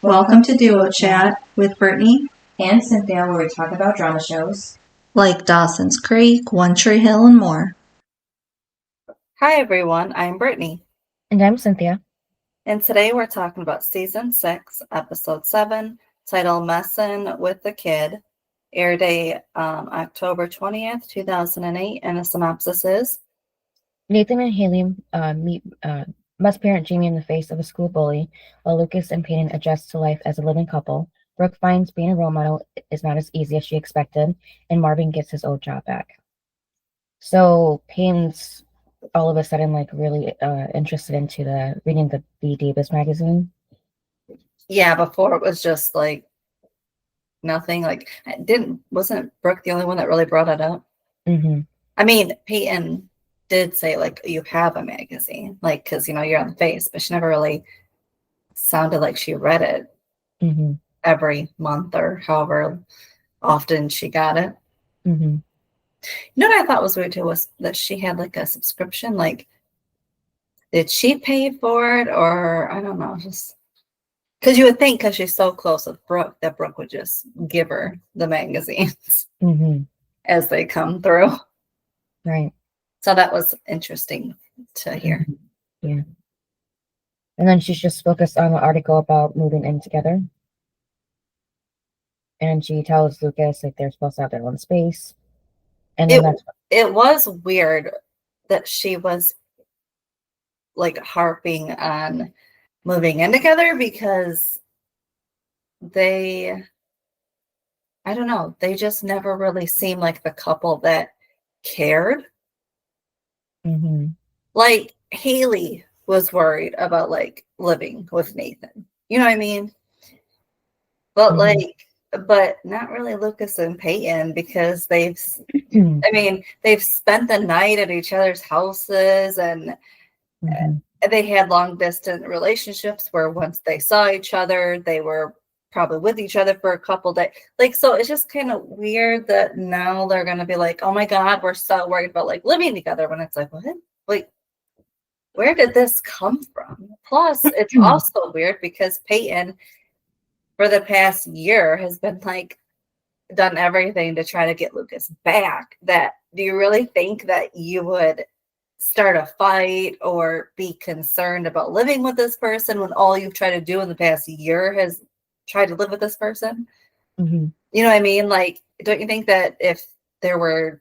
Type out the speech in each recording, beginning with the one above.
Welcome to Duo Chat with Brittany and Cynthia, where we talk about drama shows like Dawson's Creek, One Tree Hill, and more. Hi everyone, I'm Brittany. And I'm Cynthia. And today we're talking about Season 6, Episode 7, titled Messin with the Kid. Air date October 20th, 2008, and the synopsis is... Nathan and Haley meet must parent Jamie in the face of a school bully, while Lucas and Peyton adjust to life as a living couple. Brooke finds being a role model is not as easy as she expected, and Marvin gets his old job back. So Peyton's all of a sudden really interested into reading the Davis magazine. Yeah, before it was just like nothing. Wasn't Brooke the only one that really brought it up? Mm-hmm. I mean, Peyton did say you have a magazine, because you're on the face, but she never really sounded like she read it every month or however often she got it. Mm-hmm. You know what I thought was weird too was that she had a subscription. Did she pay for it, or I don't know, just because you would think because she's so close with Brooke that Brooke would just give her the magazines as they come through. Right. So that was interesting to hear. Yeah. And then she's just focused on the article about moving in together. And she tells Lucas they're supposed to have their own space. And then it was weird that she was harping on moving in together because I don't know, they just never really seemed like the couple that cared. Haley was worried about living with Nathan. You know what I mean? But but not really Lucas and Peyton, because they've spent the night at each other's houses, and they had long distance relationships where once they saw each other, they were probably with each other for a couple days. So it's just kind of weird that now they're going to be oh my God, we're so worried about living together, when it's what? Where did this come from? Plus, it's also weird because Peyton, for the past year, has been done everything to try to get Lucas back. Do you really think that you would start a fight or be concerned about living with this person when all you've tried to do in the past year has tried to live with this person? You know what I mean? Don't you think that if there were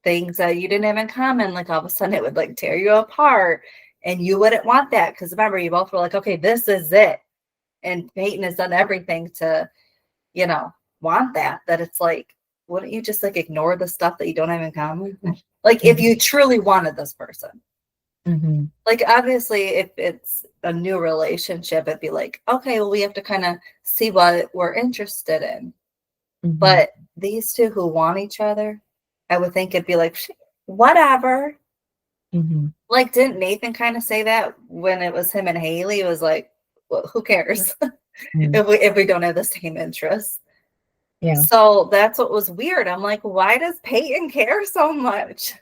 things that you didn't have in common, all of a sudden it would tear you apart, and you wouldn't want that? Because remember, you both were okay, this is it. And Peyton has done everything to, want that it's wouldn't you just ignore the stuff that you don't have in common? If you truly wanted this person. Obviously, if it's a new relationship, it'd be okay, well, we have to kind of see what we're interested in. But these two who want each other, I would think it'd be whatever. Didn't Nathan kind of say that when it was him and Haley? It was well, who cares if we don't have the same interests? Yeah. So that's what was weird. I'm why does Peyton care so much?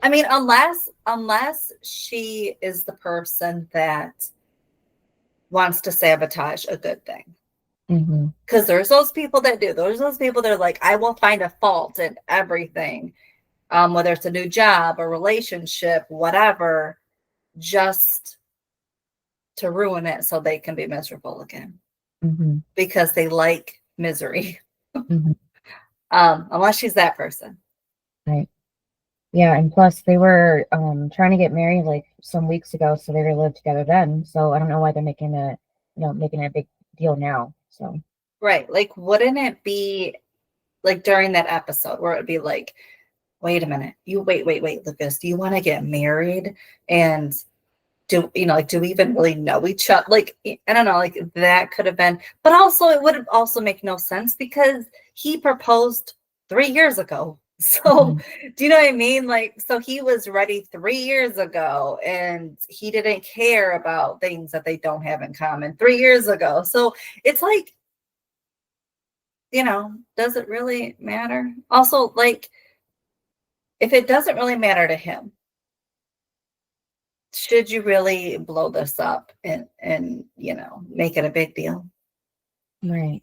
I mean, unless she is the person that wants to sabotage a good thing. Because there's those people that do. There's those people that are I will find a fault in everything, whether it's a new job, a relationship, whatever, just to ruin it so they can be miserable again. Because they like misery. Unless she's that person. Right. Yeah, and plus they were trying to get married some weeks ago, so they were live together then. So I don't know why they're making a big deal now. So right, wouldn't it be during that episode where it'd be wait a minute, you wait, Lucas, do you want to get married? And do we even really know each other? I don't know, that could have been, but also it would also make no sense because he proposed 3 years ago. So do you know what I mean? So he was ready 3 years ago, and he didn't care about things that they don't have in common 3 years ago. So it's does it really matter? Also, if it doesn't really matter to him, should you really blow this up and make it a big deal? Right.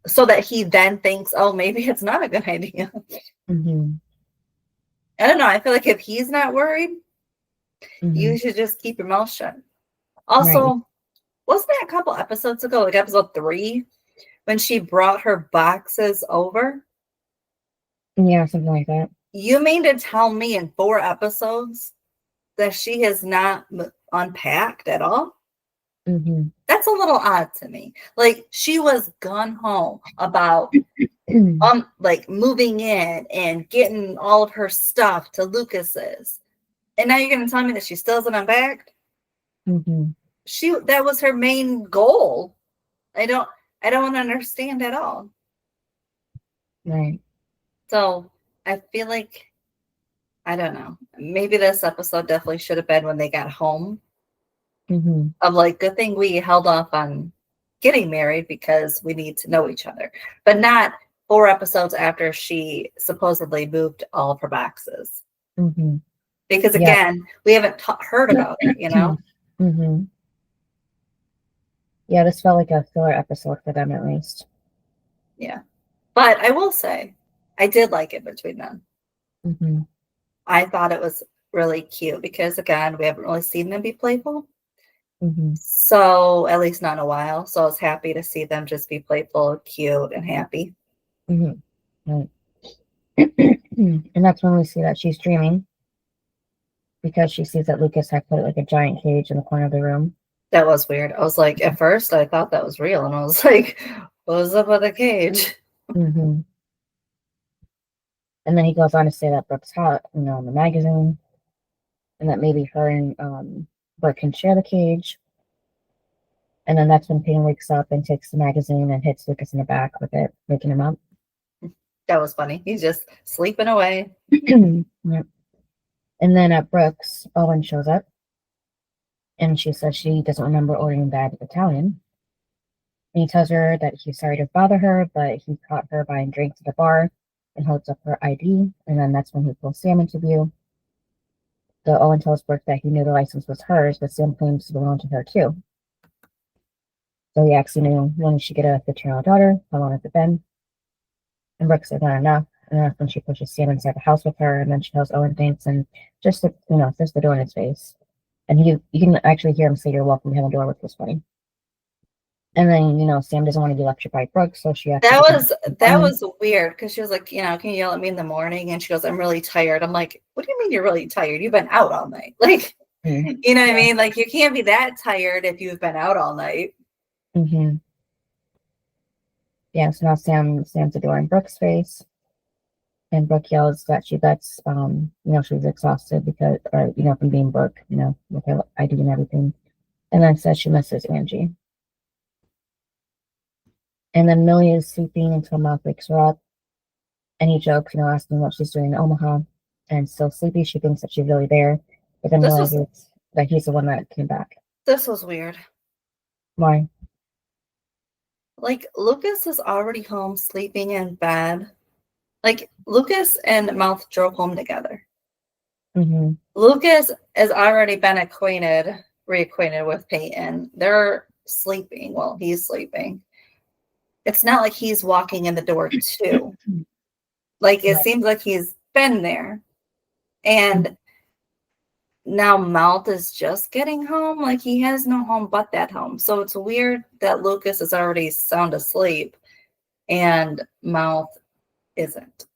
So that he then thinks, oh, maybe it's not a good idea. Mm-hmm. I don't know. I feel like if he's not worried, Mm-hmm. you should just keep your mouth shut. Right. Also, wasn't that a couple episodes ago, like episode 3, when she brought her boxes over? Yeah, something like that. You mean to tell me in 4 episodes that she has not unpacked at all? Mm-hmm. That's a little odd to me. Like, she was gun ho about like moving in and getting all of her stuff to Lucas's. And now you're gonna tell me that she still hasn't unpacked? Mm-hmm. That was her main goal. I don't understand at all. Right. So I feel like, I don't know. Maybe this episode definitely should have been when they got home. Mm-hmm. Of like, good thing we held off on getting married because we need to know each other. But not 4 episodes after she supposedly moved all of her boxes. Mm-hmm. Because Yeah. again, we haven't heard about it, you know? Mm-hmm. Yeah, this felt like a filler episode for them at least. Yeah. But I will say, I did like it between them. Mm-hmm. I thought it was really cute because, again, we haven't really seen them be playful. Mm-hmm. So, at least not in a while. So, I was happy to see them just be playful, cute, and happy. Mm-hmm. Right. And that's when we see that she's dreaming because she sees that Lucas had put like a giant cage in the corner of the room. That was weird. I was like, at first, I thought that was real. And I was like, what's up with the cage? Mm-hmm. And then he goes on to say that Brooke's hot, in the magazine, and that maybe her and Brooke can share the cage. And then that's when Peyton wakes up and takes the magazine and hits Lucas in the back with it, waking him up. That was funny. He's just sleeping away. Yep. And then at Brooks, Owen shows up, and she says she doesn't remember ordering that Italian. And he tells her that he's sorry to bother her, but he caught her buying drinks at the bar and holds up her ID. And then that's when he pulls Sam into view. So Owen tells Brooke that he knew the license was hers, but Sam claims to belong to her too. So he asks, when she get a 15-year-old daughter, how long has it been? And Brooke says not enough. And that's when she pushes Sam inside the house with her, and then she tells Owen thanks and just the door in his face. And you can actually hear him say you're welcome behind the door, which was funny. And then, Sam doesn't want to be lectured by Brooke, so she That was weird because she was like, can you yell at me in the morning? And she goes, I'm really tired. I'm like, what do you mean you're really tired? You've been out all night. Like, you know what I mean? Like, you can't be that tired if you've been out all night. Mm-hmm. Yeah, so now Sam's adoring Brooke's face. And Brooke yells that she bets, she's exhausted because, from being Brooke, with her ID and everything. And then says she misses Angie. And then Millie is sleeping until Mouth wakes her up. And he jokes, asking what she's doing in Omaha. And still sleepy, she thinks that she's really there. But then realizes that he's the one that came back. This was weird. Why? Like, Lucas is already home sleeping in bed. Like, Lucas and Mouth drove home together. Mm-hmm. Lucas has already been reacquainted with Peyton. They're sleeping while he's sleeping. It's not like he's walking in the door too. Like, it seems like he's been there. And now Mouth is just getting home. Like, he has no home but that home. So it's weird that Lucas is already sound asleep and Mouth isn't.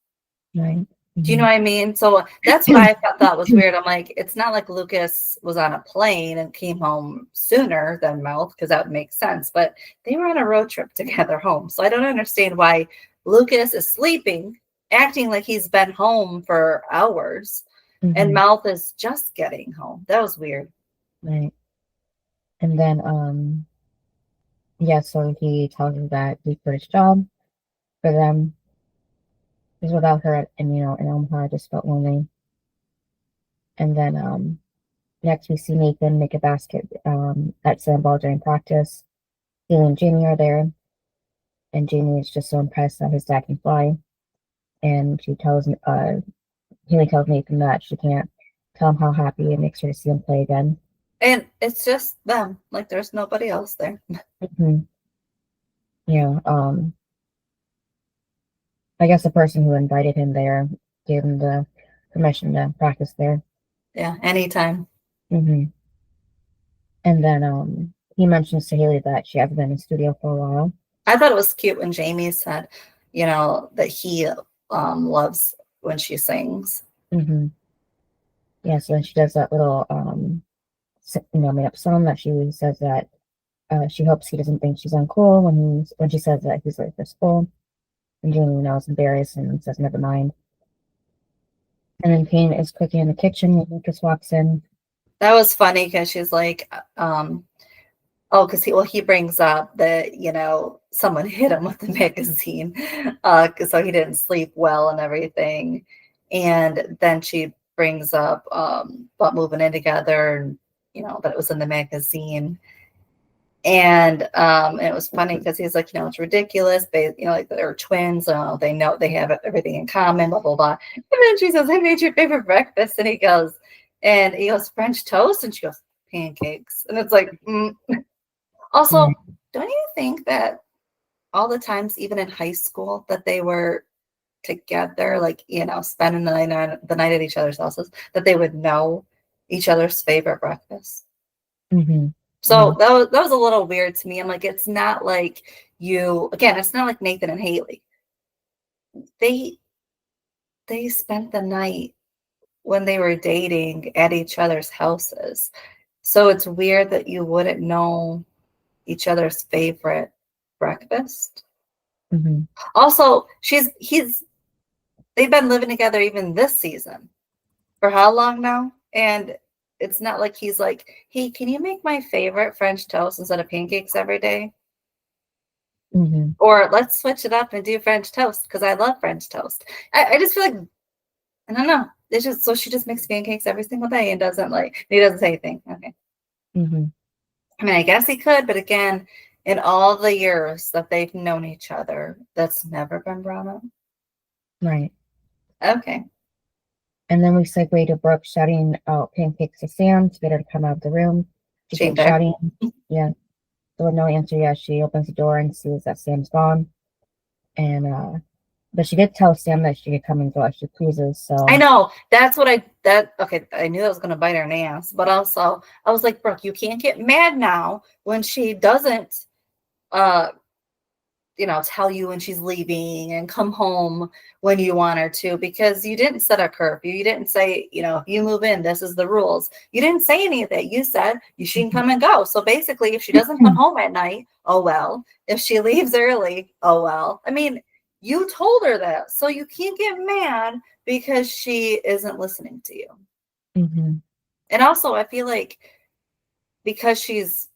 Right. Do you know what I mean? So that's what I thought was weird. I'm like, it's not like Lucas was on a plane and came home sooner than Mouth, because that would make sense. But they were on a road trip together home. So I don't understand why Lucas is sleeping, acting like he's been home for hours, and Mouth is just getting home. That was weird. Right. And then, so he tells her that he quit his job for them. Because without her in Omaha, I just felt lonely. And then next we see Nathan make a basket at sandball during practice. Haley and Jamie are there. And Jamie is just so impressed that his dad can fly. And Haley tells Nathan that she can't tell him how happy it makes her to see him play again. And it's just them. Like, there's nobody else there. Mm-hmm. Yeah. I guess the person who invited him there gave him the permission to practice there. Yeah, anytime. Mm-hmm. And then he mentions to Haley that she hasn't been in the studio for a while. I thought it was cute when Jamie said, that he loves when she sings. Mm-hmm. Yeah, so then she does that little made up song that she says that she hopes he doesn't think she's uncool when she says that he's late for school. And Jamie is embarrassed and says never mind. And then Payne is cooking in the kitchen when Lucas walks in. That was funny because she's like, because he brings up that someone hit him with the magazine, so he didn't sleep well and everything, and then she brings up about moving in together and that it was in the magazine, and it was funny because he's like, it's ridiculous. They, like they're twins. They know they have everything in common. Blah blah blah. And then she says, "I made your favorite breakfast," and he goes, French toast, and she goes, pancakes, and it's like. Also, don't you think that all the times, even in high school, that they were together, like, spending the night at each other's houses, that they would know each other's favorite breakfast? Mm-hmm. So that was a little weird to me. I'm like, it's not like it's not like Nathan and Haley. They spent the night when they were dating at each other's houses. So it's weird that you wouldn't know each other's favorite breakfast. Mm-hmm. Also, they've been living together even this season. For how long now? And it's not like he's like, hey, can you make my favorite French toast instead of pancakes every day? Mm-hmm. Or let's switch it up and do French toast because I love French toast. I just feel like, I don't know. It's just so she just makes pancakes every single day and he doesn't say anything. Okay. Mm-hmm. I mean, I guess he could, but again, in all the years that they've known each other, that's never been brought up. Right. Okay. And then we segue to Brooke shouting out pancakes to Sam to get her to come out of the room. She keeps shouting. Yeah. So with no answer yet, she opens the door and sees that Sam's gone. And but she did tell Sam that she could come and go as she pleases. So I know that's what I knew that was going to bite her in the ass, but also I was like, Brooke, you can't get mad now when she doesn't, tell you when she's leaving and come home when you want her to, because you didn't set a curfew. You didn't say, if you move in, this is the rules. You didn't say any of that. You said she can come and go. So basically, if she doesn't come home at night, oh well. If she leaves early, oh well. I mean, you told her that, so you can't get mad because she isn't listening to you. Mm-hmm. And also, I feel like because she's,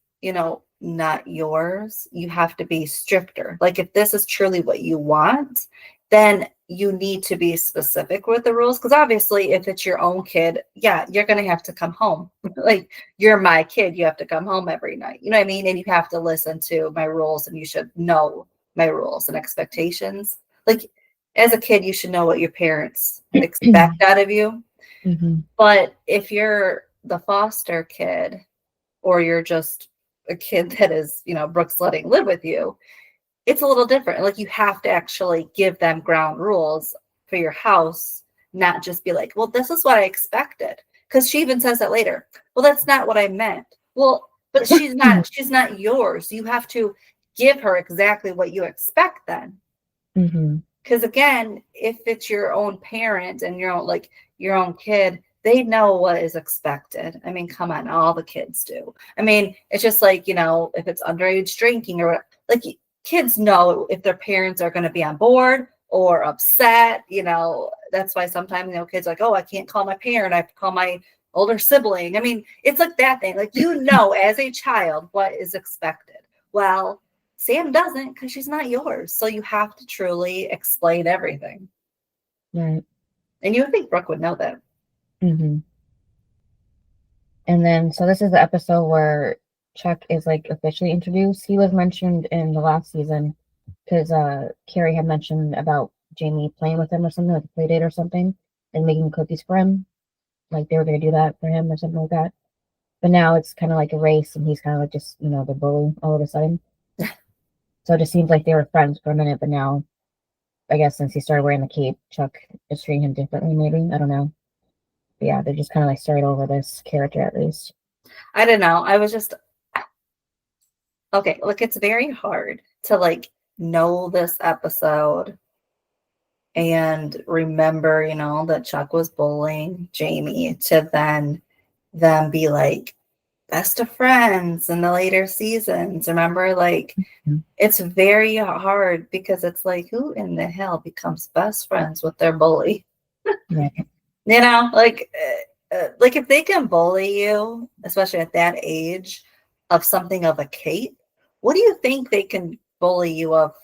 not yours, you have to be stricter. Like if this is truly what you want, then you need to be specific with the rules. Because obviously, if it's your own kid, yeah, you're going to have to come home. Like you're my kid, you have to come home every night. You know what I mean? And you have to listen to my rules, and you should know my rules and expectations. Like as a kid, you should know what your parents expect out of you. Mm-hmm. But if you're the foster kid, or you're just a kid that is, Brooke's letting live with you, it's a little different. Like you have to actually give them ground rules for your house, not just be like, well, this is what I expected. Because she even says that later. Well, that's not what I meant. Well, but she's not yours. You have to give her exactly what you expect then. Mm-hmm. Because again, if it's your own parent and your own kid, they know what is expected. I mean, come on, all the kids do. I mean, it's just like, if it's underage drinking or whatever, like kids know if their parents are going to be on board or upset, that's why sometimes, kids are like, oh, I can't call my parent. I have to call my older sibling. I mean, it's like that thing. Like, as a child, what is expected. Well, Sam doesn't because she's not yours. So you have to truly explain everything. Right. And you would think Brooke would know that. Mm-hmm. And then, so this is the episode where Chuck is like officially introduced. He was mentioned in the last season because Carrie had mentioned about Jamie playing with him or something, like a play date or something, and making cookies for him. Like they were going to do that for him or something like that. But now it's kind of like a race, and he's kind of like just, the bully all of a sudden. So it just seems like they were friends for a minute, but now, I guess since he started wearing the cape, Chuck is treating him differently, maybe. I don't know. But yeah, they're just kind of like started over this character at least. I don't know. I was just okay. Look, it's very hard to like know this episode and remember, that Chuck was bullying Jamie to then them be like best of friends in the later seasons. Remember, like it's very hard because it's like who in the hell becomes best friends with their bully? Yeah. Like if they can bully you, especially at that age, of something of a cape, what do you think they can bully you of?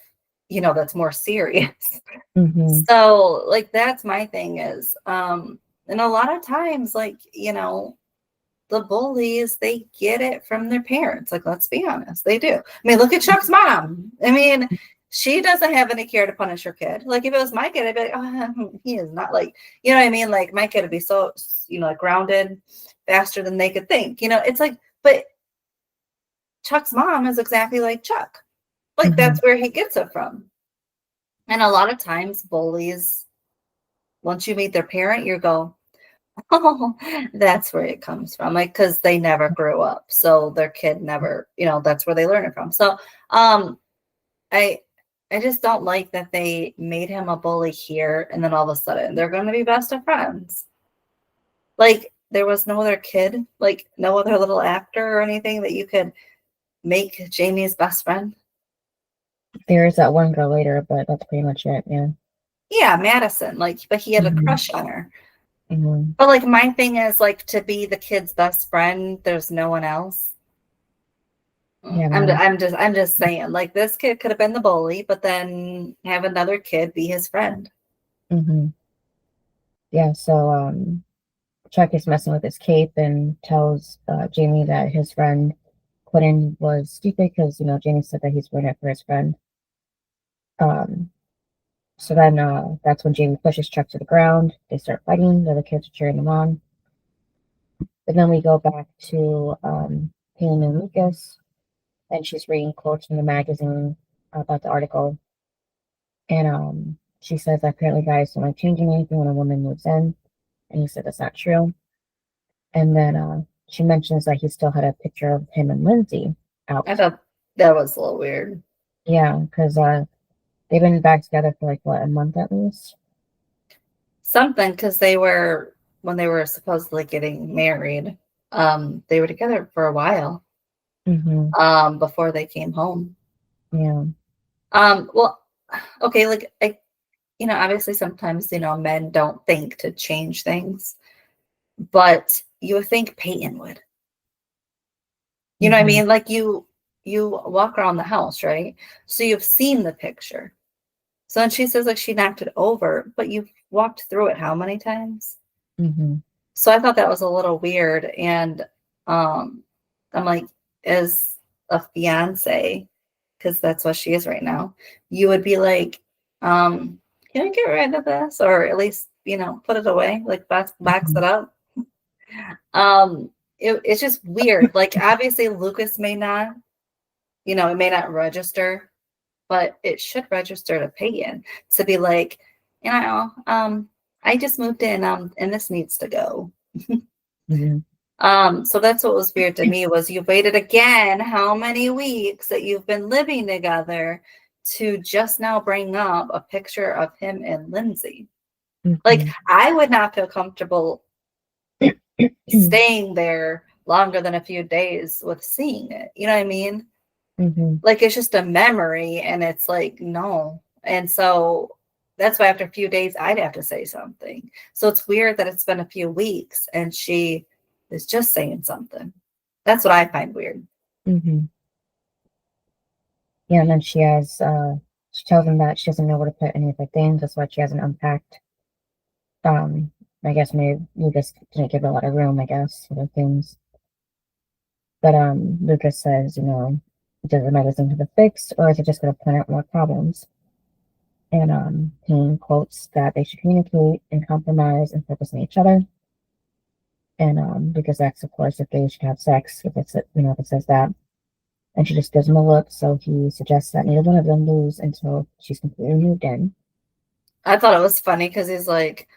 That's more serious. Mm-hmm. So, like, that's my thing is, and a lot of times, like, the bullies, they get it from their parents. Like, let's be honest, they do. I mean, look at Chuck's mom. I mean, she doesn't have any care to punish her kid. Like, if it was my kid, I'd be like, oh, he is not like, you know what I mean? Like, my kid would be so, like grounded faster than they could think. It's like, but Chuck's mom is exactly like Chuck. Like, that's where he gets it from. And a lot of times, bullies, once you meet their parent, you go, oh, that's where it comes from. Like, because they never grew up. So their kid never, that's where they learn it from. So I just don't like that they made him a bully here and then all of a sudden they're going to be best of friends. Like, there was no other kid, like no other little actor or anything that you could make Jamie's best friend. There is that one girl later, but that's pretty much it. Yeah. Yeah, Madison. Like, but he had a crush on her. Mm-hmm. But like, my thing is like to be the kid's best friend. There's no one else. Yeah, I'm just saying. Like, this kid could have been the bully, but then have another kid be his friend. Mm-hmm. Yeah. So Chuck is messing with his cape and tells Jamie that his friend Quentin was stupid because Jamie said that he's wearing it for his friend. So then that's when Jamie pushes Chuck to the ground. They start fighting. The other kids are cheering them on. But then we go back to Peyton and Lucas, and she's reading quotes from the magazine about the article. And she says that apparently guys don't like changing anything when a woman moves in. And he said that's not true. And then she mentions that he still had a picture of him and Lindsay out. I thought that was a little weird. Yeah, because they've been back together for like, what, a month at least? Something, because when they were supposedly getting married, they were together for a while. Mm-hmm. Before they came home. Yeah. Well, okay, like obviously sometimes men don't think to change things, but you would think Peyton would. You know what I mean? Like you walk around the house, right? So you've seen the picture. So when she says like she knocked it over, but you've walked through it how many times? Mm-hmm. So I thought that was a little weird, and I'm like, as a fiance, because that's what she is right now, you would be like, can I get rid of this, or at least put it away, like box it up. It's just weird. Like, obviously Lucas may not, it may not register, but it should register to Peyton to be like, I just moved in, and this needs to go. So that's what was weird to me was you waited again how many weeks that you've been living together to just now bring up a picture of him and Lindsay. Like, I would not feel comfortable staying there longer than a few days with seeing it. You know what I mean? Like, it's just a memory, and it's like, no. And so that's why after a few days, I'd have to say something. So it's weird that it's been a few weeks and she is just saying something. That's what I find weird. Yeah, and then she tells him that she doesn't know where to put any of her things. That's why she hasn't unpacked. I guess maybe Lucas didn't give her a lot of room, I guess, for the things. But Lucas says, does it matter something to the fix, or is it just going to point out more problems? And he quotes that they should communicate and compromise and focus on each other. And Lucas asks, of course, if they should have sex, if it says that. and she just gives him a look. So he suggests that neither one of them lose until she's completely moved in. I thought it was funny because he's like,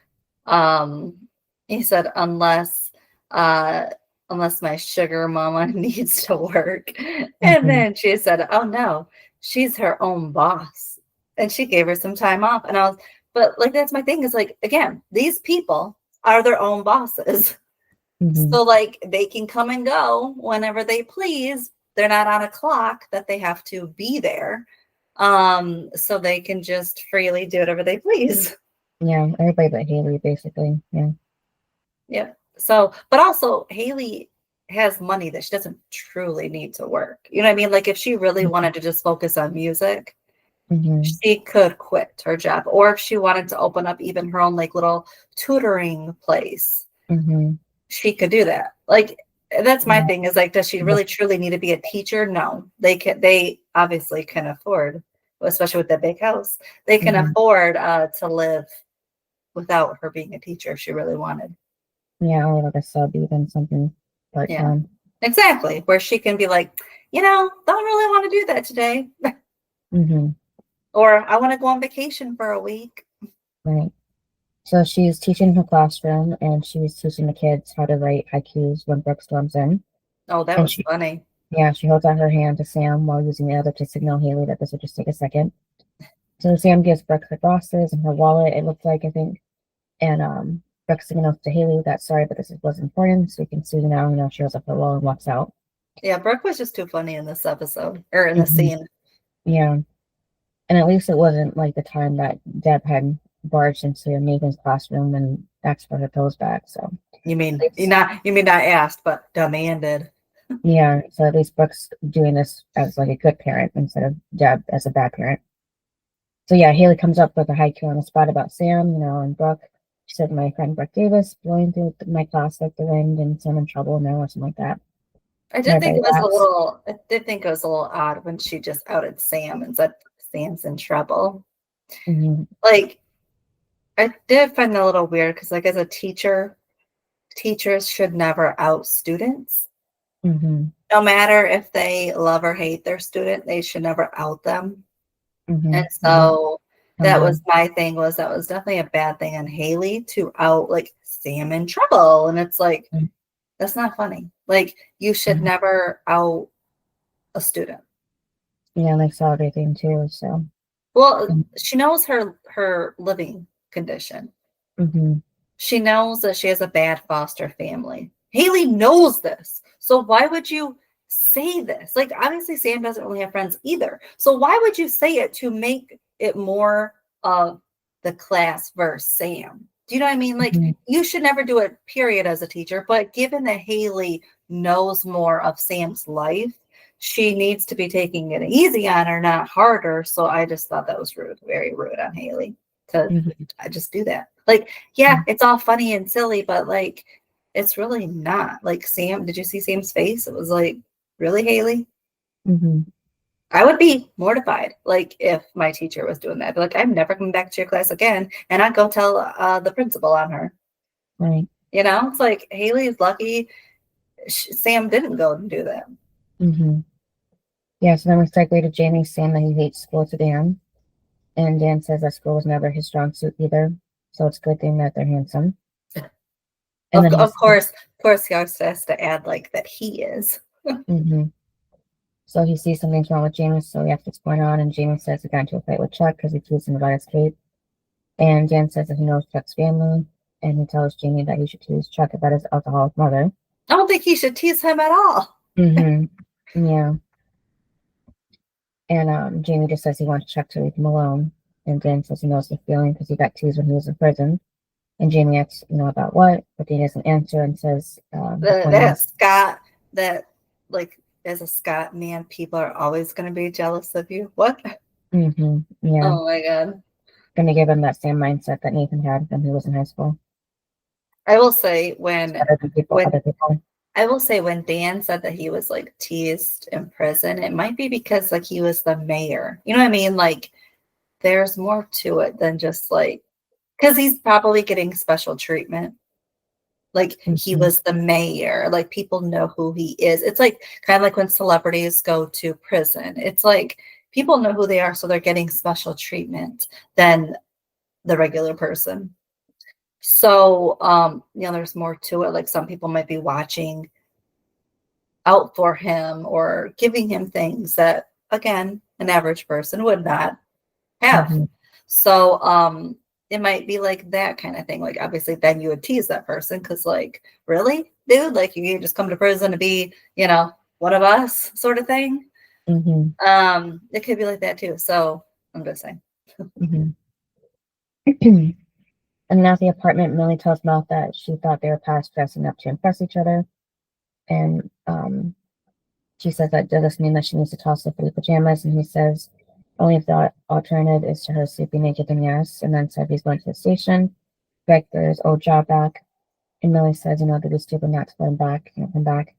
he said, unless my sugar mama needs to work. And then she said, oh no, she's her own boss. And she gave her some time off. And but like, that's my thing is like, again, these people are their own bosses. So like they can come and go whenever they please. They're not on a clock that they have to be there. So they can just freely do whatever they please. Yeah, everybody but Haley, basically. Yeah. Yep. So, but also Haley has money that she doesn't truly need to work. You know what I mean? Like if she really wanted to just focus on music, she could quit her job. Or if she wanted to open up even her own like little tutoring place, she could do that. Like that's my thing is like, does she really truly need to be a teacher? No, they obviously can afford, especially with that big house, they can afford to live without her being a teacher if she really wanted. Yeah, or like a sub, even something part-time. Yeah, exactly. Where she can be like, don't really want to do that today. Or I want to go on vacation for a week. Right. So she's teaching in her classroom, and she's teaching the kids how to write haikus when Brooke storms in. Oh, that was funny. Yeah, she holds out her hand to Sam while using the other to signal Haley that this would just take a second. So Sam gives Brooke her glasses and her wallet, it looked like, I think. And Brooke signals to Haley that sorry, but this was important, so you can see now, she holds up her wallet and walks out. Yeah, Brooke was just too funny in this episode, or in the scene. Yeah. And at least it wasn't like the time that Deb had barged into Nathan's classroom and asked for her pills back. So you mean not asked, but demanded. Yeah, so at least Brooke's doing this as like a good parent instead of Deb as a bad parent. So yeah, Haley comes up with a haiku on the spot about Sam, and Brooke. She said, "My friend Brooke Davis blowing through my class like the wind, and Sam in trouble now," or something like that. I did think it was a little odd when she just outed Sam and said Sam's in trouble. Like, I did find that a little weird because, like, as a teacher, teachers should never out students. No matter if they love or hate their student, they should never out them. And so that was my thing, was that was definitely a bad thing on Haley to out like Sam in trouble. And it's like, that's not funny. Like, you should never out a student. Yeah, like saw everything too. So, well, she knows her living condition. She knows that she has a bad foster family. Haley knows this. So why would you say this? Like, obviously Sam doesn't really have friends either. So why would you say it to make it more of the class versus Sam? Do you know what I mean? Like, you should never do it, period, as a teacher. But given that Haley knows more of Sam's life, she needs to be taking it easy on her, not harder. So I just thought that was rude, very rude on Haley to I just do that. Like, yeah, it's all funny and silly, but like, it's really not. Like, Sam, did you see Sam's face? It was like, really, Haley? I would be mortified, like, if my teacher was doing that. I'd be like, I'm never coming back to your class again. And I'd go tell the principal on her. Right. It's like, Haley's lucky Sam didn't go and do that. Yeah, so then we segue to Jamie saying that he hates school to Dan. And Dan says that school was never his strong suit either. So it's a good thing that they're handsome. And of course, he also has to add like that he is. So he sees something's wrong with Jamie, so he asks what's going on, and Jamie says he got into a fight with Chuck because he teased him about his kid. And Dan says that he knows Chuck's family, and he tells Jamie that he should tease Chuck about his alcoholic mother. I don't think he should tease him at all. Yeah. And Jamie just says he wants Chuck to leave him alone, and Dan says he knows the feeling because he got teased when he was in prison. And Jamie asks, about what, but Dan doesn't answer and says as a Scott man, people are always going to be jealous of you. What? Yeah. Oh my God. Going to give him that same mindset that Nathan had when he was in high school. I will say when Dan said that he was like teased in prison, it might be because like he was the mayor. You know what I mean? Like, there's more to it than just like, because he's probably getting special treatment. Like he was the mayor. Like people know who he is. It's like kind of like when celebrities go to prison. It's like people know who they are, so they're getting special treatment than the regular person. So there's more to it. Like some people might be watching out for him or giving him things that, again, an average person would not have. So it might be like that kind of thing. Like obviously then you would tease that person because like, really, dude, like you just come to prison to be, one of us sort of thing. It could be like that too. So I'm just saying. And now at the apartment, Millie tells Mel that she thought they were past dressing up to impress each other. And she says that does this mean that she needs to toss the pretty pajamas? And he says only if the alternative is to her sleeping naked, then yes. And then said he's going to the station, beg for his old job back. And Millie says, they'd be stupid not to let him back, come back.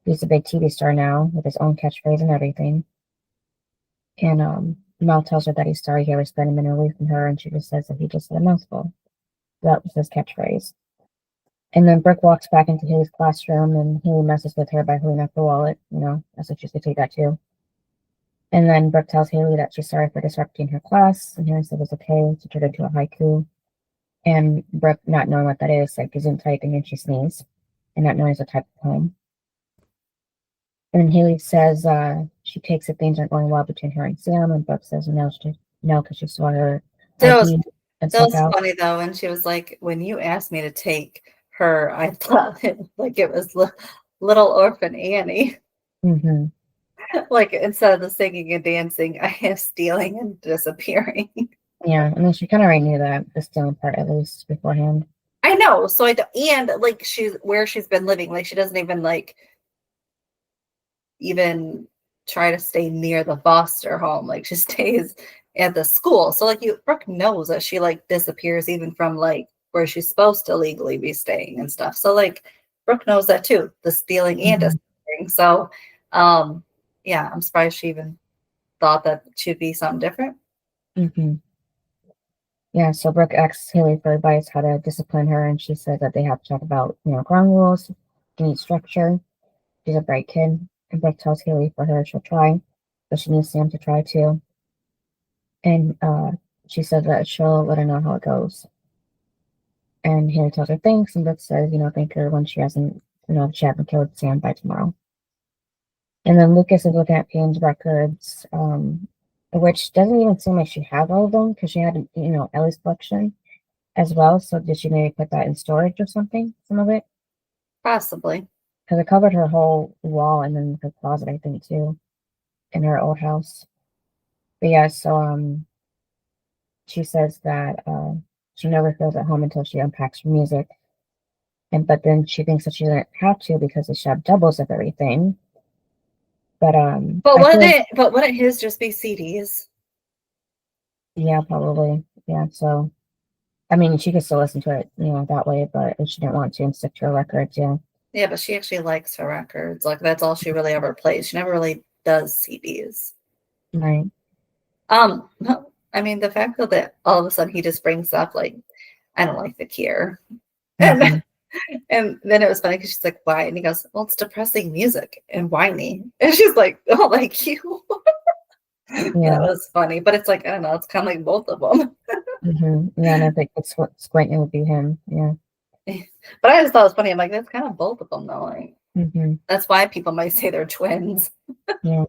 He's a big TV star now with his own catchphrase and everything. And Mel tells her that he's sorry he ever spent a minute away from her, and she just says that he just said a mouthful. That was his catchphrase. And then Brooke walks back into Haley's classroom, and Haley messes with her by holding up the wallet. That's what she used to take that too. And then Brooke tells Haley that she's sorry for disrupting her class, and Haley said it's okay to turn it into a haiku. And Brooke, not knowing what that is, like isn't typing and she sneezed, and not knowing it's a type of poem. And then Haley says she takes it things aren't going well between her and Sam, and Brooke says no, because she saw her ID and That was out. funny though, and she was like, when you asked me to take her, I thought it was Little Orphan Annie. Like instead of the singing and dancing, I have stealing and disappearing. Yeah, I mean she kind of already knew that, the stealing part at least beforehand. I know, so and like she's where she's been living, like she doesn't even try to stay near the foster home, like she stays at the school. So like Brooke knows that she like disappears even from like where she's supposed to legally be staying and stuff. So like Brooke knows that too, the stealing and disappearing. So yeah, I'm surprised she even thought that it should be something different. Yeah, so Brooke asks Haley for advice how to discipline her, and she says that they have to talk about, ground rules, need structure. She's a bright kid, and Brooke tells Haley for her she'll try, but she needs Sam to try too. And she says that she'll let her know how it goes. And Haley tells her thanks, and Brooke says, thank her when she hasn't killed Sam by tomorrow. And then Lucas is looking at Payne's records, which doesn't even seem like she had all of them because she had, Ellie's collection as well. So did she maybe put that in storage or something, some of it? Possibly. Because it covered her whole wall and then her closet, I think, too, in her old house. But yeah, so she says that she never feels at home until she unpacks her music. But then she thinks that she doesn't have to because they should have doubles of everything. But wouldn't his just be CDs? Yeah, probably. Yeah, so I mean she could still listen to it, that way, but if she didn't want to and stick to her records, yeah. Yeah, but she actually likes her records. Like that's all she really ever plays. She never really does CDs. Right. I mean the fact that all of a sudden he just brings up like, I don't like the Cure. And then it was funny because she's like, why? And he goes, well, it's depressing music and whiny. And she's like, oh, like you. Yeah. That was funny. But it's like, I don't know, it's kind of like both of them. Yeah, and I think it's what Squinting would be him. Yeah. But I just thought it was funny. I'm like, that's kind of both of them, though. Like, that's why people might say they're twins. Yeah.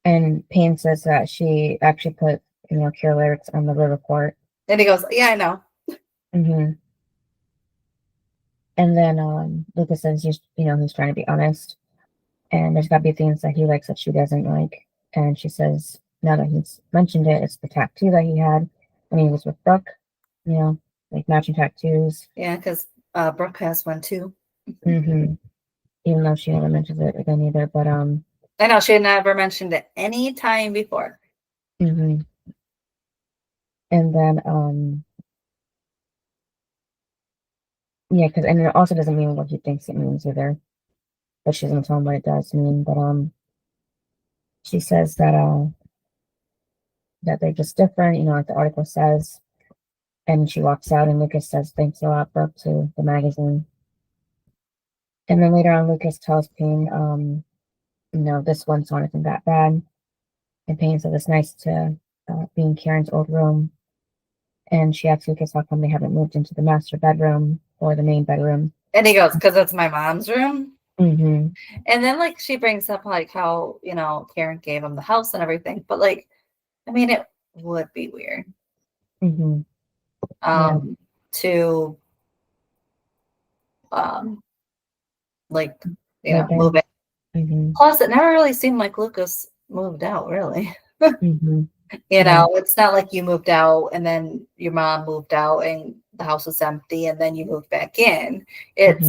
And Payne says that she actually put, Cure lyrics on the report. And he goes, yeah, I know. And then Lucas says he's trying to be honest, and there's got to be things that he likes that she doesn't like. And she says now that he's mentioned it, it's the tattoo that he had when he was with Brooke, like matching tattoos. Yeah, because Brooke has one too. Even though she never mentions it again either, but I know she had never mentioned it any time before. And then yeah, and it also doesn't mean what he thinks it means either. But she doesn't tell him what it does mean. But she says that that they're just different, like the article says. And she walks out, and Lucas says, "Thanks a lot, Brooke," to the magazine. And then later on, Lucas tells Payne, this one song isn't that bad. And Payne says it's nice to be in Karen's old room. And she asks Lucas how come they haven't moved into the master bedroom or the main bedroom. And he goes, because it's my mom's room. Mm-hmm. And then, like, she brings up, like, how, Karen gave him the house and everything. But, like, I mean, it would be weird Mm-hmm. to, like, Right move it. Mm-hmm. Plus, it never really seemed like Lucas moved out, really. Mm-hmm. It's not like you moved out and then your mom moved out and the house was empty and then you moved back in. It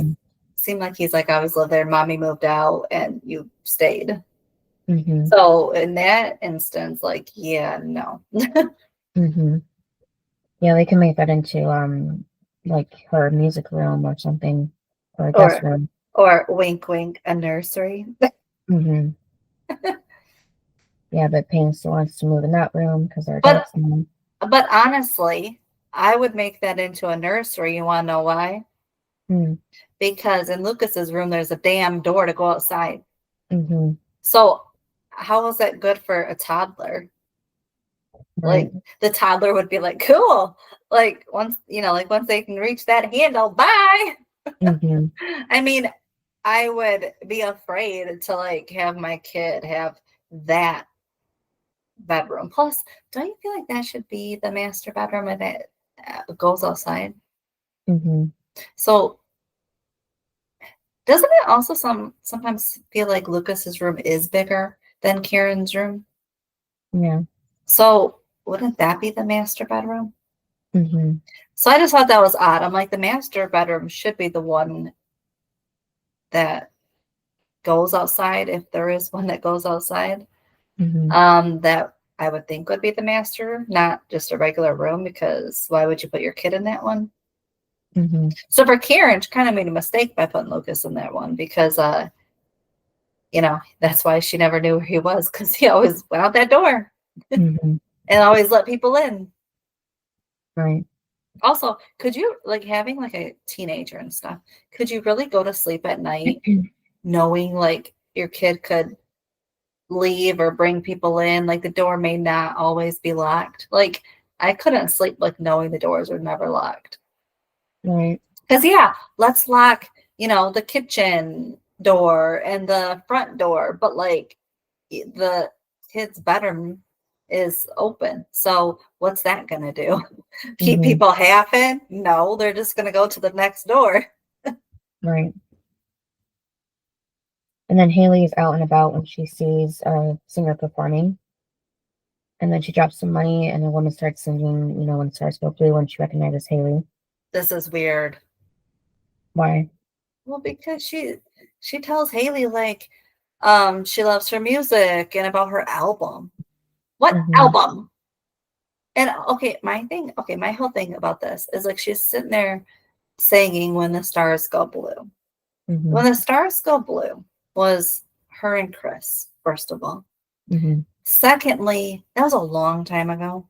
seemed like he's like, I always lived there. Mommy moved out and you stayed. Mm-hmm. So in that instance, like, yeah, no. Mm-hmm. Yeah, they can make that into like her music room or something, or a guest room. Or wink, wink, a nursery. Mm-hmm. Yeah, but Payne still wants to move in that room because they're adults now. But honestly, I would make that into a nursery. You want to know why? Because in Lucas's room, there's a damn door to go outside. Mm-hmm. So how is that good for a toddler? Right. Like, the toddler would be like, cool. Like, once they can reach that handle, bye. Mm-hmm. I mean, I would be afraid to, like, have my kid have that bedroom. Plus, don't you feel like that should be the master bedroom and it goes outside? Mm-hmm. So doesn't it also sometimes feel like Lucas's room is bigger than Karen's room? Yeah. So wouldn't that be the master bedroom? Mm-hmm. So I just thought that was odd. I'm like, the master bedroom should be the one that goes outside, if there is one that goes outside. That I would think would be the master, not just a regular room, because why would you put your kid in that one? Mm-hmm. So for Karen, she kind of made a mistake by putting Lucas in that one because, that's why she never knew where he was, because he always went out that door and always let people in. Right. Also, could you, like, having like a teenager and stuff, could you really go to sleep at night knowing like your kid could leave or bring people in? Like, the door may not always be locked. Like, I couldn't sleep like knowing the doors were never locked. Right. Because, yeah, let's lock, the kitchen door and the front door, but like the kid's bedroom is open. So what's that going to do? Keep people half in? No, they're just going to go to the next door. Right. And then Haley is out and about when she sees a singer performing. And then she drops some money and a woman starts singing, when stars go blue, when she recognizes Haley. This is weird. Why? Well, because she tells Haley, like, she loves her music and about her album. What album? And my whole thing about this is, like, she's sitting there singing When the Stars Go Blue. When the Stars Go Blue was her and Chris, first of all. Secondly, that was a long time ago.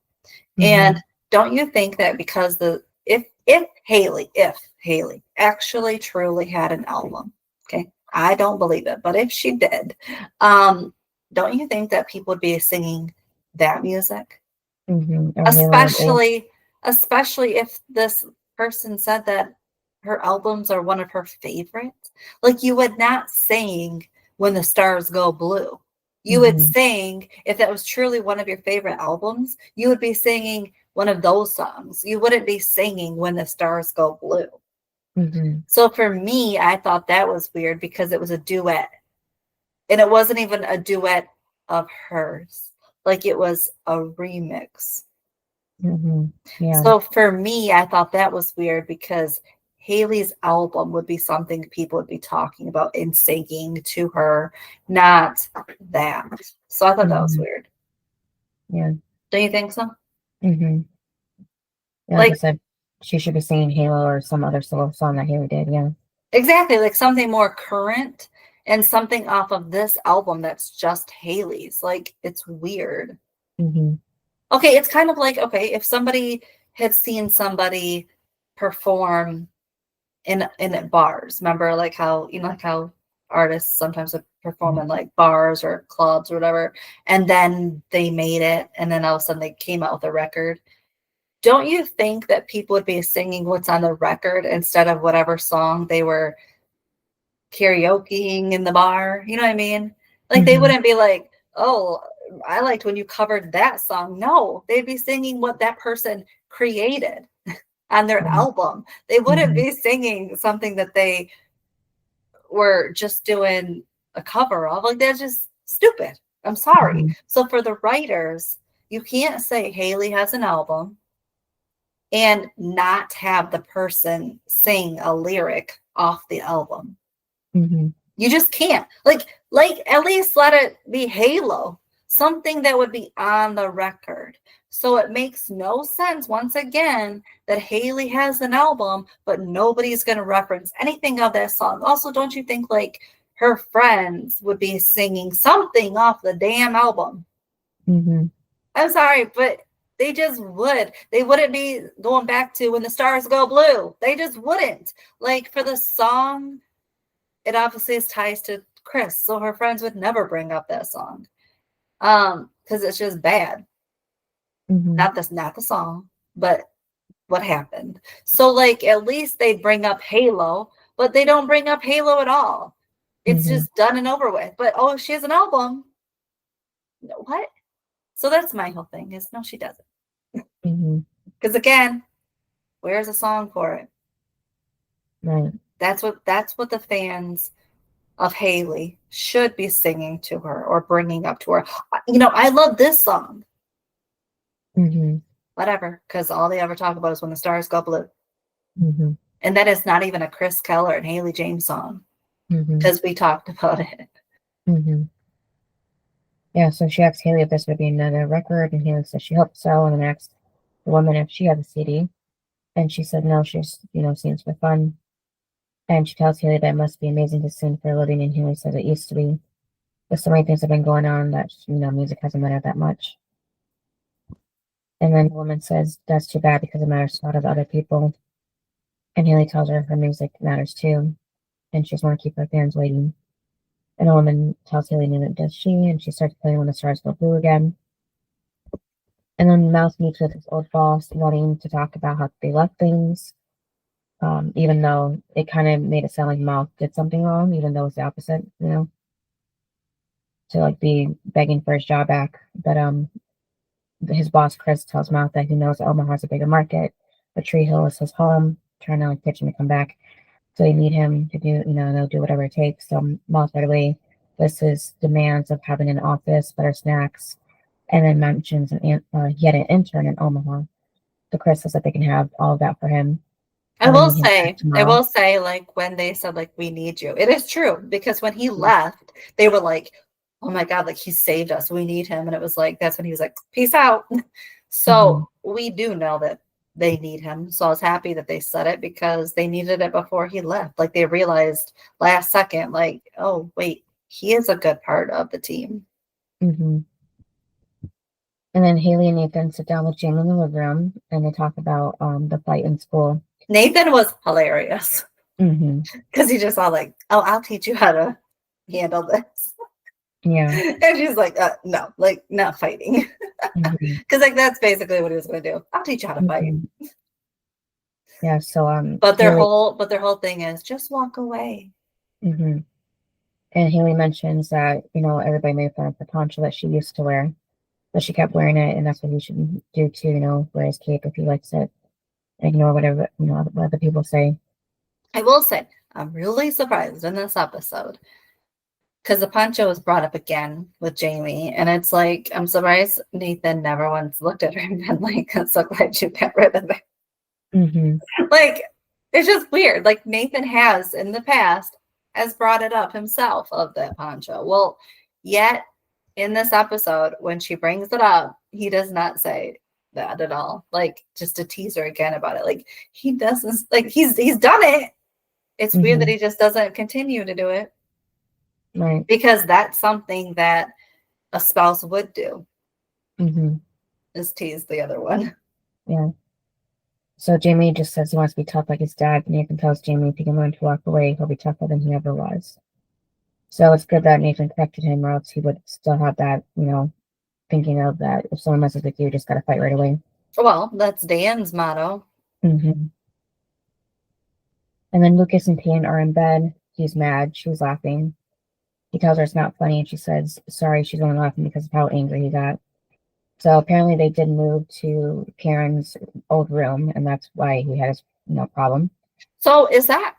And don't you think that because if Haley actually truly had an album, okay, I don't believe it, but if she did, don't you think that people would be singing that music? Especially if this person said that her albums are one of her favorites. Like, you would not sing When the Stars Go Blue. You would sing, if that was truly one of your favorite albums, you would be singing one of those songs. You wouldn't be singing When the Stars Go Blue. So for me, I thought that was weird because it was a duet. And it wasn't even a duet of hers. Like, it was a remix. Yeah. So for me, I thought that was weird because Haley's album would be something people would be talking about and singing to her, not that. So I thought that was weird. Yeah. Don't you think so? Yeah, like I said, she should be singing Halo or some other solo song that Haley did. Yeah. Exactly. Like something more current and something off of this album that's just Haley's. Like, it's weird. Okay, it's kind of like, okay, if somebody had seen somebody perform in bars. Remember, like how like how artists sometimes would perform in like bars or clubs or whatever, and then they made it, and then all of a sudden they came out with a record. Don't you think that people would be singing what's on the record instead of whatever song they were karaokeing in the bar? You know what I mean? Like they wouldn't be like, oh, I liked when you covered that song. No, they'd be singing what that person created on their album. They wouldn't be singing something that they were just doing a cover of. Like that's just stupid. I'm sorry. So for the writers, you can't say Haley has an album and not have the person sing a lyric off the album. You just can't. Like at least let it be Halo, something that would be on the record. So it makes no sense, once again, that Haley has an album, but nobody's going to reference anything of that song. Also, don't you think like her friends would be singing something off the damn album? I'm sorry, but they just would. They wouldn't be going back to When the Stars Go Blue. They just wouldn't. Like for the song, it obviously is ties to Chris, so her friends would never bring up that song. Because it's just bad. Not the song, but what happened. So like at least they bring up Halo, but they don't bring up Halo at all. It's just done and over with. But oh, she has an album. What? So that's my whole thing is no, she doesn't. Because again, where's a song for it? Right. That's what the fans of Haley should be singing to her or bringing up to her. You know, I love this song. Whatever, because all they ever talk about is When the Stars Go Blue. And that is not even a Chris Keller and Haley James song, because we talked about it. Yeah, so she asked Haley if this would be another record, and Haley said she hoped so, and then asked the woman if she had a CD, and she said no, she's, sings for fun. And she tells Haley that it must be amazing to sing for a living, and Haley says it used to be. But so many things have been going on that, music hasn't mattered that much. And then the woman says that's too bad because it matters to a lot of other people. And Haley tells her music matters too, and she just want to keep her fans waiting. And the woman tells Haley neither does she, and she starts playing When the Stars Go Blue again. And then Mouse meets with his old boss, wanting to talk about how they left things, even though it kind of made it sound like Mouse did something wrong, even though it's the opposite, to like be begging for his job back. But his boss Chris tells Mouth that he knows Omaha's a bigger market, but Tree Hill is his home, trying to like pitch him to come back. So they need him to do, they'll do whatever it takes. So Mouth right away lists his demands of having an office, better snacks, and then mentions he had an intern in Omaha. So Chris says that they can have all of that for him. I will say, like when they said like we need you, it is true, because when he left, they were like, oh my God, like he saved us, we need him. And it was like, that's when he was like, peace out. So we do know that they need him. So I was happy that they said it, because they needed it before he left. Like they realized last second, like, oh wait, he is a good part of the team. And then Haley and Nathan sit down with Jamie in the living room, and they talk about the fight in school. Nathan was hilarious, because he just all like, oh, I'll teach you how to handle this. Yeah. And she's like, no, like not fighting. Because like that's basically what he was going to do. I'll teach you how to fight. Yeah. So but their whole thing is just walk away. And Haley mentions that everybody made fun of the poncho that she used to wear, but she kept wearing it, and that's what he should do too. Wear his cape if he likes it. Ignore whatever what other people say. I will say I'm really surprised in this episode, because the poncho was brought up again with Jamie, and it's like, I'm surprised Nathan never once looked at her and been like, I'm so glad you got rid of it. Like, it's just weird. Like, Nathan has, in the past, has brought it up himself of that poncho. Well, yet, in this episode, when she brings it up, he does not say that at all. Like, just to tease her again about it. Like, he doesn't, like, he's done it. It's weird that he just doesn't continue to do it. Right. Because that's something that a spouse would do. Is tease the other one. Yeah. So Jamie just says he wants to be tough like his dad. Nathan tells Jamie if he can learn to walk away, he'll be tougher than he ever was. So it's good that Nathan corrected him, or else he would still have that, thinking of that if someone messes with you, you just got to fight right away. Well, that's Dan's motto. Mm-hmm. And then Lucas and Peyton are in bed. He's mad. She's laughing. He tells her it's not funny, and she says sorry. She's only laughing because of how angry he got. So apparently they did move to Karen's old room, and that's why he had his problem. So is that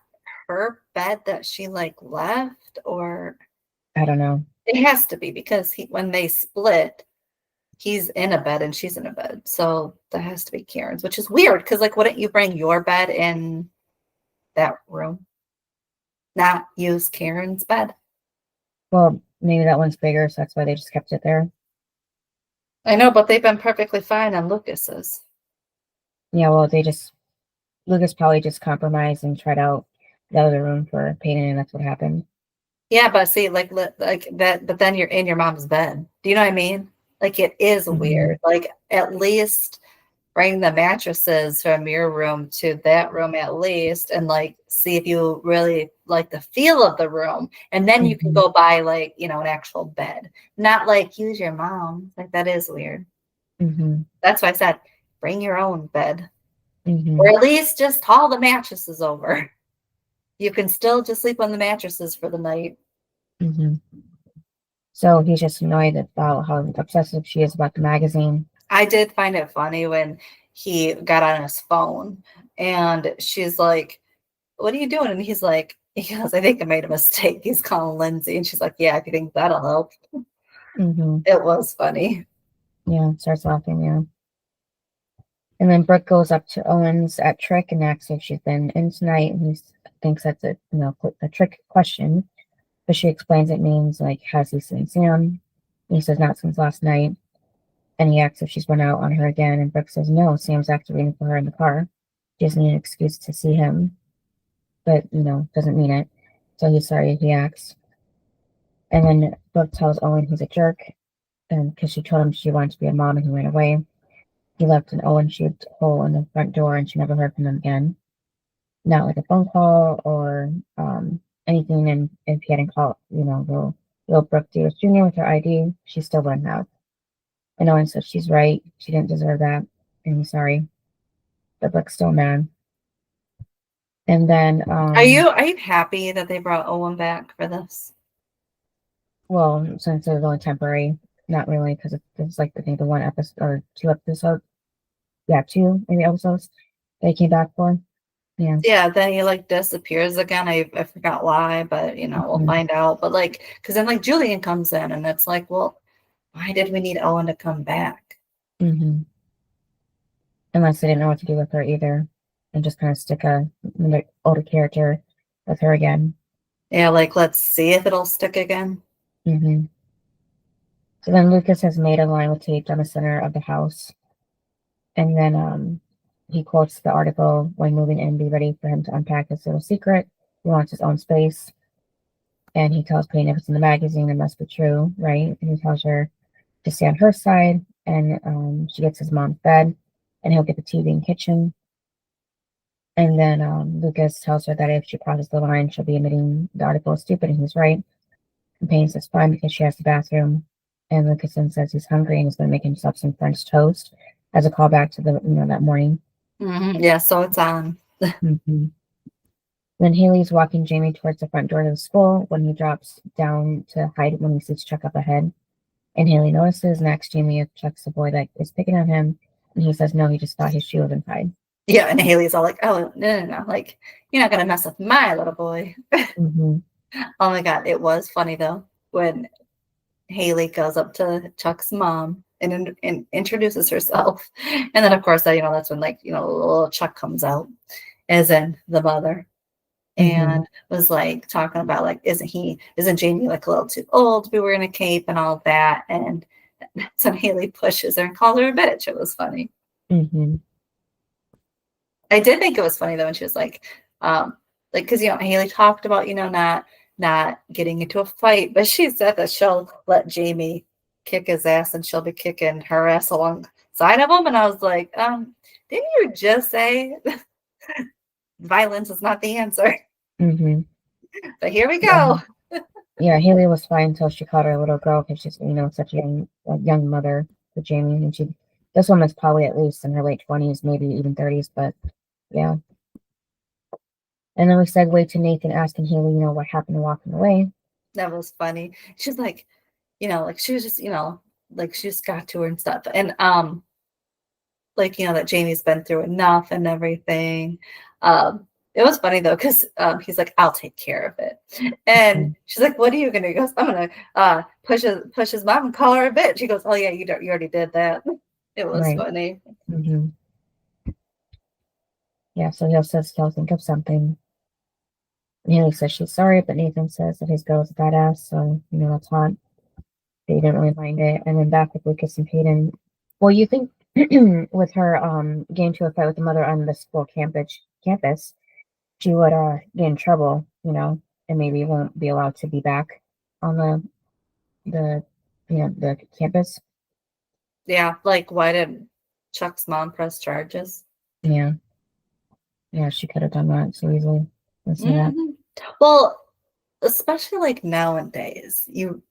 her bed that she left, or I don't know. It has to be, because when they split, he's in a bed and she's in a bed. So that has to be Karen's, which is weird because wouldn't you bring your bed in that room? Not use Karen's bed? Well, maybe that one's bigger, so that's why they just kept it there. I know, but they've been perfectly fine on Lucas's. Yeah, well, Lucas probably just compromised and tried out the other room for Peyton, and that's what happened. Yeah, but see, like that, but then you're in your mom's bed. Do you know what I mean? It is weird. At least bring the mattresses from your room to that room at least, and see if you really like the feel of the room, and then you can go buy an actual bed, not use your mom. That is weird. That's why I said bring your own bed, or at least just haul the mattresses over. You can still just sleep on the mattresses for the night. So he's just annoyed about how obsessive she is about the magazine. I did find it funny when he got on his phone and she's like, "What are you doing?" And he's like, "I think I made a mistake." He's calling Lindsay, and she's like, "Yeah, if you think that'll help." It was funny. Yeah, starts laughing, yeah. And then Brooke goes up to Owens at Trick and asks if she's been in tonight, and he thinks that's a trick question. But she explains it means has he seen Sam? And he says not since last night. And he asks if she's run out on her again, and Brooke says no, Sam's actually waiting for her in the car. She doesn't need an excuse to see him, but doesn't mean it. So he's sorry he asks. And then Brooke tells Owen he's a jerk, and because she told him she wanted to be a mom and he ran away. He left an Owen-shaped hole in the front door, and she never heard from him again. Not a phone call or anything. And if he hadn't called, will Brooke do a junior with her ID? She still wouldn't have. And Owen says she's right. She didn't deserve that, and he's sorry. But Brooke's still mad. And then, are you happy that they brought Owen back for this? Well, since it was only temporary, not really, because it's I think the one episode or 2 episodes. Yeah, 2 maybe episodes they came back for. Yeah. Yeah, then he disappears again. I forgot why, but we'll find out. But because then Julian comes in, and it's well, why did we need Owen to come back? Unless they didn't know what to do with her either, and just kind of stick a older character with her again. Yeah, let's see if it'll stick again. So then Lucas has made a line with tape on the center of the house, and then he quotes the article, "When moving in, be ready for him to unpack his little secret. He wants his own space." And he tells Peyton if it's in the magazine, it must be true, right? And he tells her to stay on her side, and she gets his mom's bed, and he'll get the TV in the kitchen. And then Lucas tells her that if she crosses the line, she'll be admitting the article is stupid, and he's right. And Peyton says fine because she has the bathroom. And Lucas then says he's hungry and he's going to make himself some French toast as a callback to the that morning. Yeah, so it's on. Then Haley's walking Jamie towards the front door of the school when he drops down to hide when he sees Chuck up ahead. And Haley notices and asks Jamie if Chuck's the boy that is picking on him. And he says no, he just thought his shoe was untied. Yeah, and Haley's all oh, no. You're not going to mess with my little boy. Oh my God, it was funny though when Haley goes up to Chuck's mom and introduces herself. And then of course that's when little Chuck comes out as in the mother. And was talking about isn't Jamie a little too old to be wearing a cape and all that, and so Haley pushes her and calls her a bitch. It was funny. I did think it was funny though when she was because Haley talked about not getting into a fight, but she said that she'll let Jamie kick his ass and she'll be kicking her ass along side of him, and I was like, didn't you just say violence is not the answer? Mm-hmm. But here we go. Yeah, Haley was fine until she caught her little girl because she's, such a young mother for Jamie. And this woman's probably at least in her late 20s, maybe even 30s, but yeah. And then we segue to Nathan asking Haley, what happened to walking away. That was funny. She's like, like she was just, like she just got to her and stuff. And like, that Jamie's been through enough and everything. It was funny though, because he's like, I'll take care of it. And she's like, what are you gonna do? He goes, I'm gonna push his mom and call her a bitch. She goes, oh yeah, you already did that. It was funny. Mm-hmm. Yeah, so he says he'll think of something. Haley says she's sorry, but Nathan says that his girl's a badass, so that's hot. They didn't really mind it. And then back with Lucas and Peyton. Well, you think with her getting to a fight with the mother on the school campus, she would get in trouble, and maybe won't be allowed to be back on the campus. Yeah, like why didn't Chuck's mom press charges? Yeah, she could have done that so easily. Mm-hmm. Well, especially like nowadays, you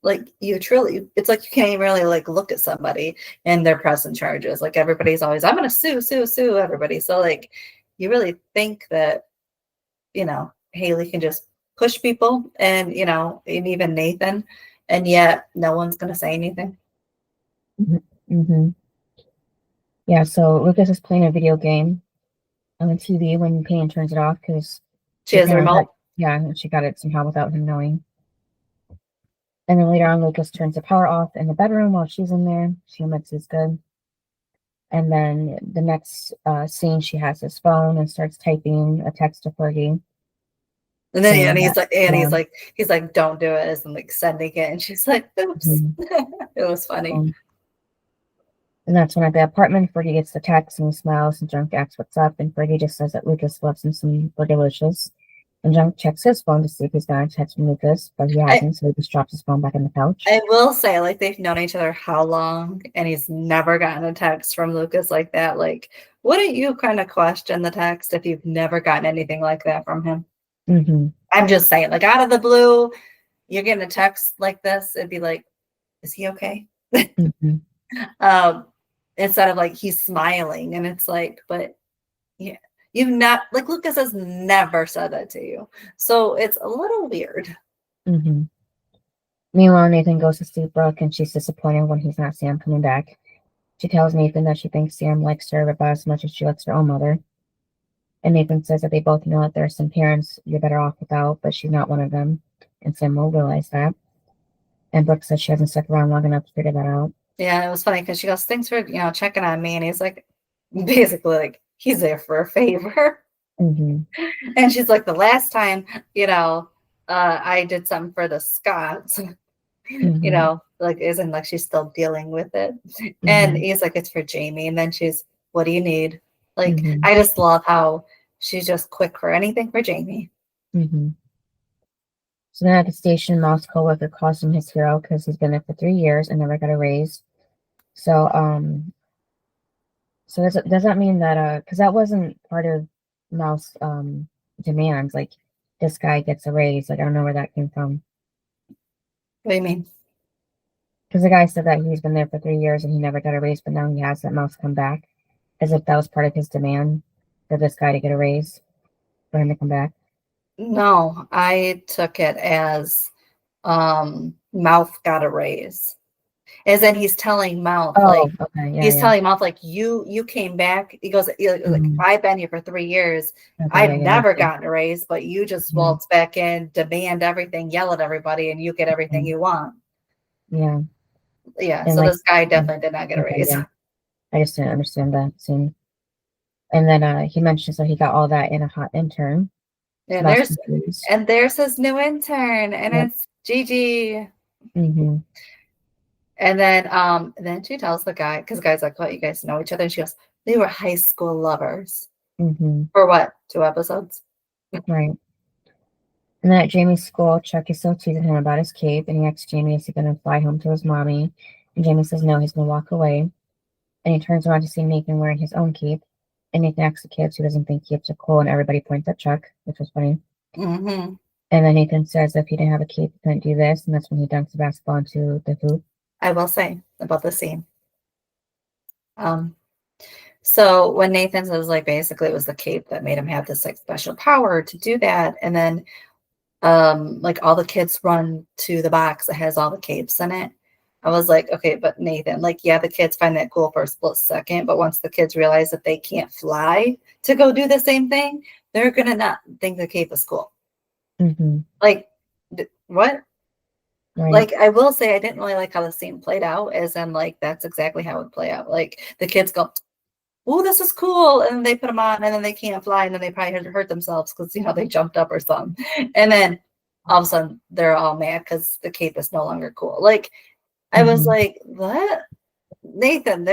truly, it's like you can't even really like look at somebody and they're pressing charges. Like everybody's always, I'm gonna sue everybody. So like you really think that Haley can just push people and even Nathan, and yet no one's gonna say anything. Mm-hmm. Yeah, so Lucas is playing a video game on the TV when Peyton turns it off because she has a remote. And she got it somehow without him knowing. And then later on, Lucas turns the power off in the bedroom while she's in there. She admits he's good. And then the next scene, she has his phone and starts typing a text to Fergie. And then he's like, don't do it, as in like sending it. And she's like, oops. It was funny. And that's when at the apartment, Fergie gets the text and he smiles and Junk asks what's up. And Fergie just says that Lucas loves him some Fergalicious. And Junk checks his phone to see if he's got a text from Lucas, but he hasn't, so he just drops his phone back on the couch. I will say, like, they've known each other how long, and he's never gotten a text from Lucas like that. Like, wouldn't you kind of question the text if you've never gotten anything like that from him? Mm-hmm. I'm just saying, like, out of the blue, you're getting a text like this, it'd be like, is he okay? Mm-hmm. Instead of like he's smiling, and it's like, but yeah. You've not, like, Lucas has never said that to you. So it's a little weird. Mm-hmm. Meanwhile, Nathan goes to see Brooke, and she's disappointed when he's not Sam coming back. She tells Nathan that she thinks Sam likes her about as much as she likes her own mother. And Nathan says that they both know that there are some parents you're better off without, but she's not one of them. And Sam will realize that. And Brooke says she hasn't stuck around long enough to figure that out. Yeah, it was funny because she goes, thanks for, checking on me. And he's like, basically, like, he's there for a favor. Mm-hmm. And she's like, the last time, I did something for the Scots, Mm-hmm. like, isn't like she's still dealing with it. Mm-hmm. And he's like, it's for Jamie. And then she's, what do you need? Like, Mm-hmm. I just love how she's just quick for anything for Jamie. Mm-hmm. So then at the station, Mouse co-worker calls him his hero because he's been there for 3 years and never got a raise. So, does that mean that, because that wasn't part of Mouse demands, like, this guy gets a raise. Like, I don't know where that came from. What do you mean? Because the guy said that he's been there for 3 years and he never got a raise, but now he has that Mouse come back, as if that was part of his demand for this guy to get a raise, for him to come back. No, I took it as Mouth got a raise. As in he's telling Mouth, telling Mouth, like, you came back. He goes, like, I've been here for 3 years. I've never gotten a raise, but you just waltz back in, demand everything, yell at everybody, and you get everything you want. Yeah. Yeah, and so this guy definitely did not get a raise. Yeah. I just didn't understand that scene. And then he mentions that he got all that in a hot intern. And there's his new intern, and it's Gigi. Mm-hmm. And then she tells the guy, because the guy's like, "What, you guys know each other?" And she goes, "They were high school lovers." Mm-hmm. For what? 2 episodes? Right. And then at Jamie's school, Chuck is still teasing him about his cape, and he asks Jamie, is he going to fly home to his mommy? And Jamie says no, he's going to walk away. And he turns around to see Nathan wearing his own cape. And Nathan asks the kids who doesn't think capes are cool, and everybody points at Chuck, which was funny. Mm-hmm. And then Nathan says if he didn't have a cape, he couldn't do this, and that's when he dunks the basketball into the hoop. I will say about the scene. So when Nathan says, like, basically it was the cape that made him have this like special power to do that, and then like all the kids run to the box that has all the capes in it. I was like, okay, but Nathan, like, yeah, the kids find that cool for a split second, but once the kids realize that they can't fly to go do the same thing, they're gonna not think the cape is cool. Mm-hmm. Like, what? Right. Like, I will say I didn't really like how the scene played out, as in, like, that's exactly how it would play out. Like, the kids go, oh, this is cool, and then they put them on, and then they can't fly, and then they probably hurt themselves because, you know, they jumped up or something. And then all of a sudden, they're all mad because the cape is no longer cool. Like, I was like, what? Nathan,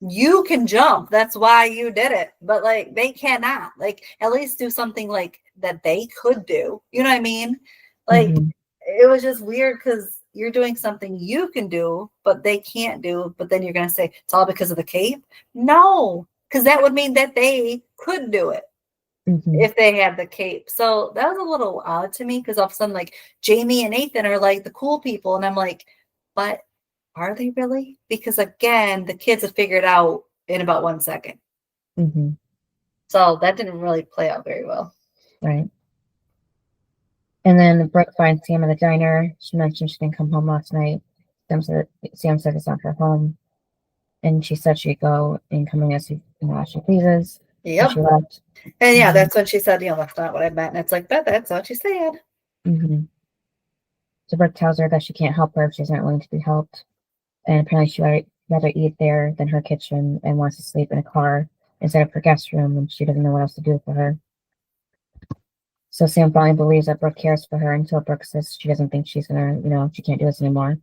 you can jump. That's why you did it. But, like, they cannot. Like, at least do something, like, that they could do. You know what I mean? Like, it was just weird because you're doing something you can do, but they can't do. But then you're going to say it's all because of the cape? No, because that would mean that they could do it if they had the cape. So that was a little odd to me because all of a sudden, like, Jamie and Nathan are like the cool people. And I'm like, but are they really? Because again, the kids have figured out in about 1 second. So that didn't really play out very well. Right. And then Brooke finds Sam at the diner. She mentioned she didn't come home last night. Sam said it's not her home. And she said she'd go and come in as she pleases. Yep. She left. And yeah, that's when she said, you know, that's not what I meant. And it's like, that's what she said. So Brooke tells her that she can't help her if she's not willing to be helped. And apparently she'd rather eat there than her kitchen and wants to sleep in a car instead of her guest room, and she doesn't know what else to do for her. So Sam finally believes that Brooke cares for her until Brooke says she doesn't think she's gonna, she can't do this anymore.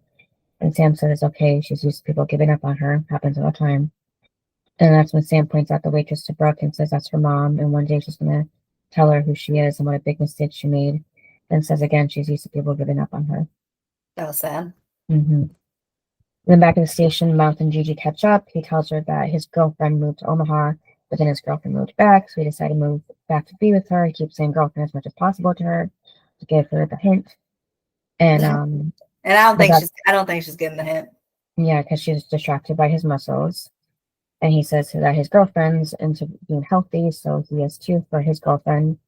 And Sam says it's okay. She's used to people giving up on her. Happens all the time. And that's when Sam points out the waitress to Brooke and says that's her mom. And one day she's gonna tell her who she is and what a big mistake she made. And says again she's used to people giving up on her. That was sad. Then back at the station, Mouth and Gigi catch up. He tells her that his girlfriend moved to Omaha, but then his girlfriend moved back, so he decided to move back to be with her. He keeps saying girlfriend as much as possible to her to give her the hint. And I don't think she's getting the hint. Yeah, because she's distracted by his muscles. And he says that his girlfriend's into being healthy, so he is too for his girlfriend.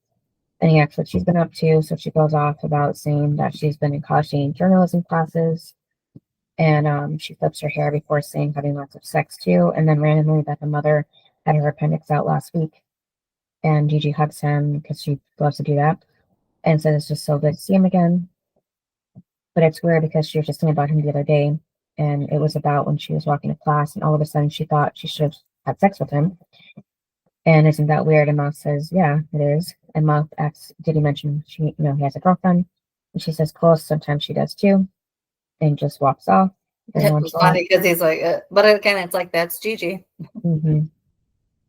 And he asks what she's been up to, so she goes off about saying that she's been in college journalism classes. And she flips her hair before saying having lots of sex too. And then randomly that the mother had her appendix out last week. And Gigi hugs him because she loves to do that. And says it's just so good to see him again. But it's weird because she was just thinking about him the other day. And it was about when she was walking to class and all of a sudden she thought she should have had sex with him. And isn't that weird? And Mouth says, yeah, it is. And Mouth asks, did he mention he has a girlfriend? And she says, close, sometimes she does too. And just walks off. It was funny because he's like, but again, it's like, that's Gigi. And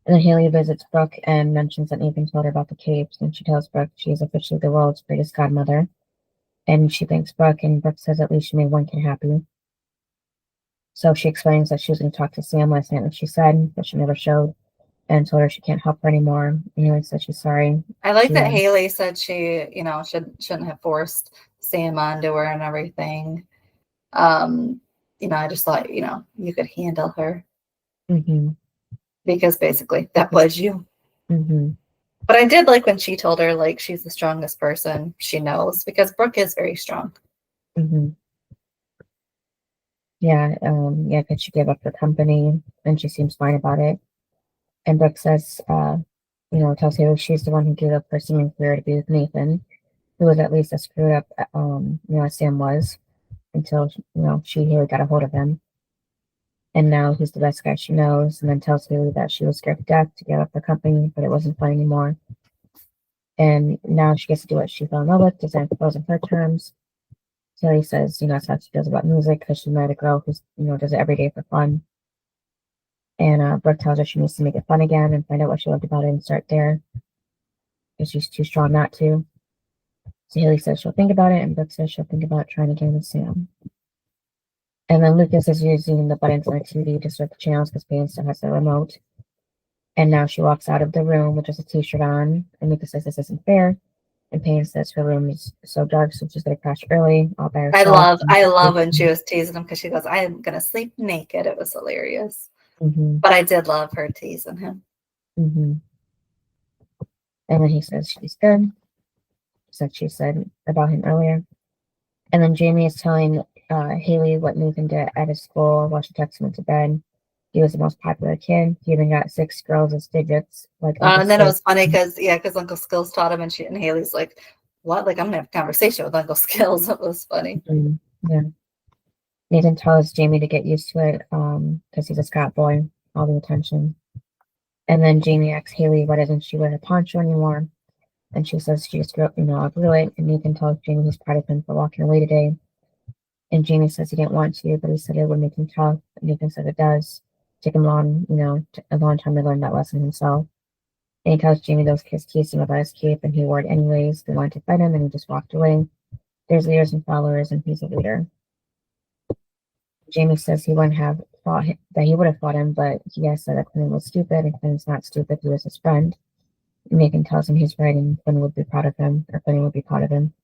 then Haley visits Brooke and mentions that Nathan told her about the capes, and she tells Brooke she's officially the world's greatest godmother. And she thanks Brooke, and Brooke says at least she made one kid happy. So she explains that she was going to talk to Sam last night, like she said, but she never showed, and told her she can't help her anymore. And Haley said she's sorry. I like that Haley said she, shouldn't have forced Sam onto her and everything. I just thought, you could handle her. Because basically that was you. But I did like when she told her, like, she's the strongest person she knows, because Brooke is very strong. Yeah, because she gave up her company and she seems fine about it. And Brooke says, tells Haley she's the one who gave up her singing career to be with Nathan, who was at least as screwed up, as Sam was, until, Haley got a hold of him. And now he's the best guy she knows, and then tells Haley that she was scared to death to give up her company, but it wasn't fun anymore. And now she gets to do what she fell in love with, design clothes on her terms. So he says, that's how she feels about music, because she met a girl who's, does it every day for fun. And Brooke tells her she needs to make it fun again and find out what she loved about it and start there, because she's too strong not to. So Haley says she'll think about it, and Brooke says she'll think about trying again with Sam. And then Lucas is using the buttons on the TV to start the channels because Peyton still has the remote. And now she walks out of the room with just a t-shirt on. And Lucas says this isn't fair. And Peyton says her room is so dark, so she's gonna crash early all by herself. I love when she was teasing him because she goes, "I am gonna sleep naked." It was hilarious. But I did love her teasing him. And then he says she's good. She said about him earlier. And then Jamie is telling Haley what Nathan did at his school while she texts him into bed. He was the most popular kid. He even got 6 girls as digits. And then it was funny because Uncle Skills taught him, and Haley's like, "What? Like, I'm gonna have a conversation with Uncle Skills." It was funny. Yeah. Nathan tells Jamie to get used to it because he's a Scott boy, all the attention. And then Jamie asks Haley why doesn't she wear her poncho anymore, and she says she just grew up, outgrew it. And Nathan tells Jamie he's proud of him for walking away today. And Jamie says he didn't want to, but he said it would make him tough. And Nathan says it does. Take him long, a long time to learn that lesson himself. And he tells Jamie those kids teased him about his cape, and he wore it anyways. They wanted to fight him, and he just walked away. There's leaders and followers, and he's a leader. Jamie says he wouldn't have fought him, that he would have fought him, but he has said that Quinn was stupid, and Quinn's not stupid. He was his friend. And Nathan tells him he's right, and Quinn would be proud of him, or Quinn would be proud of him.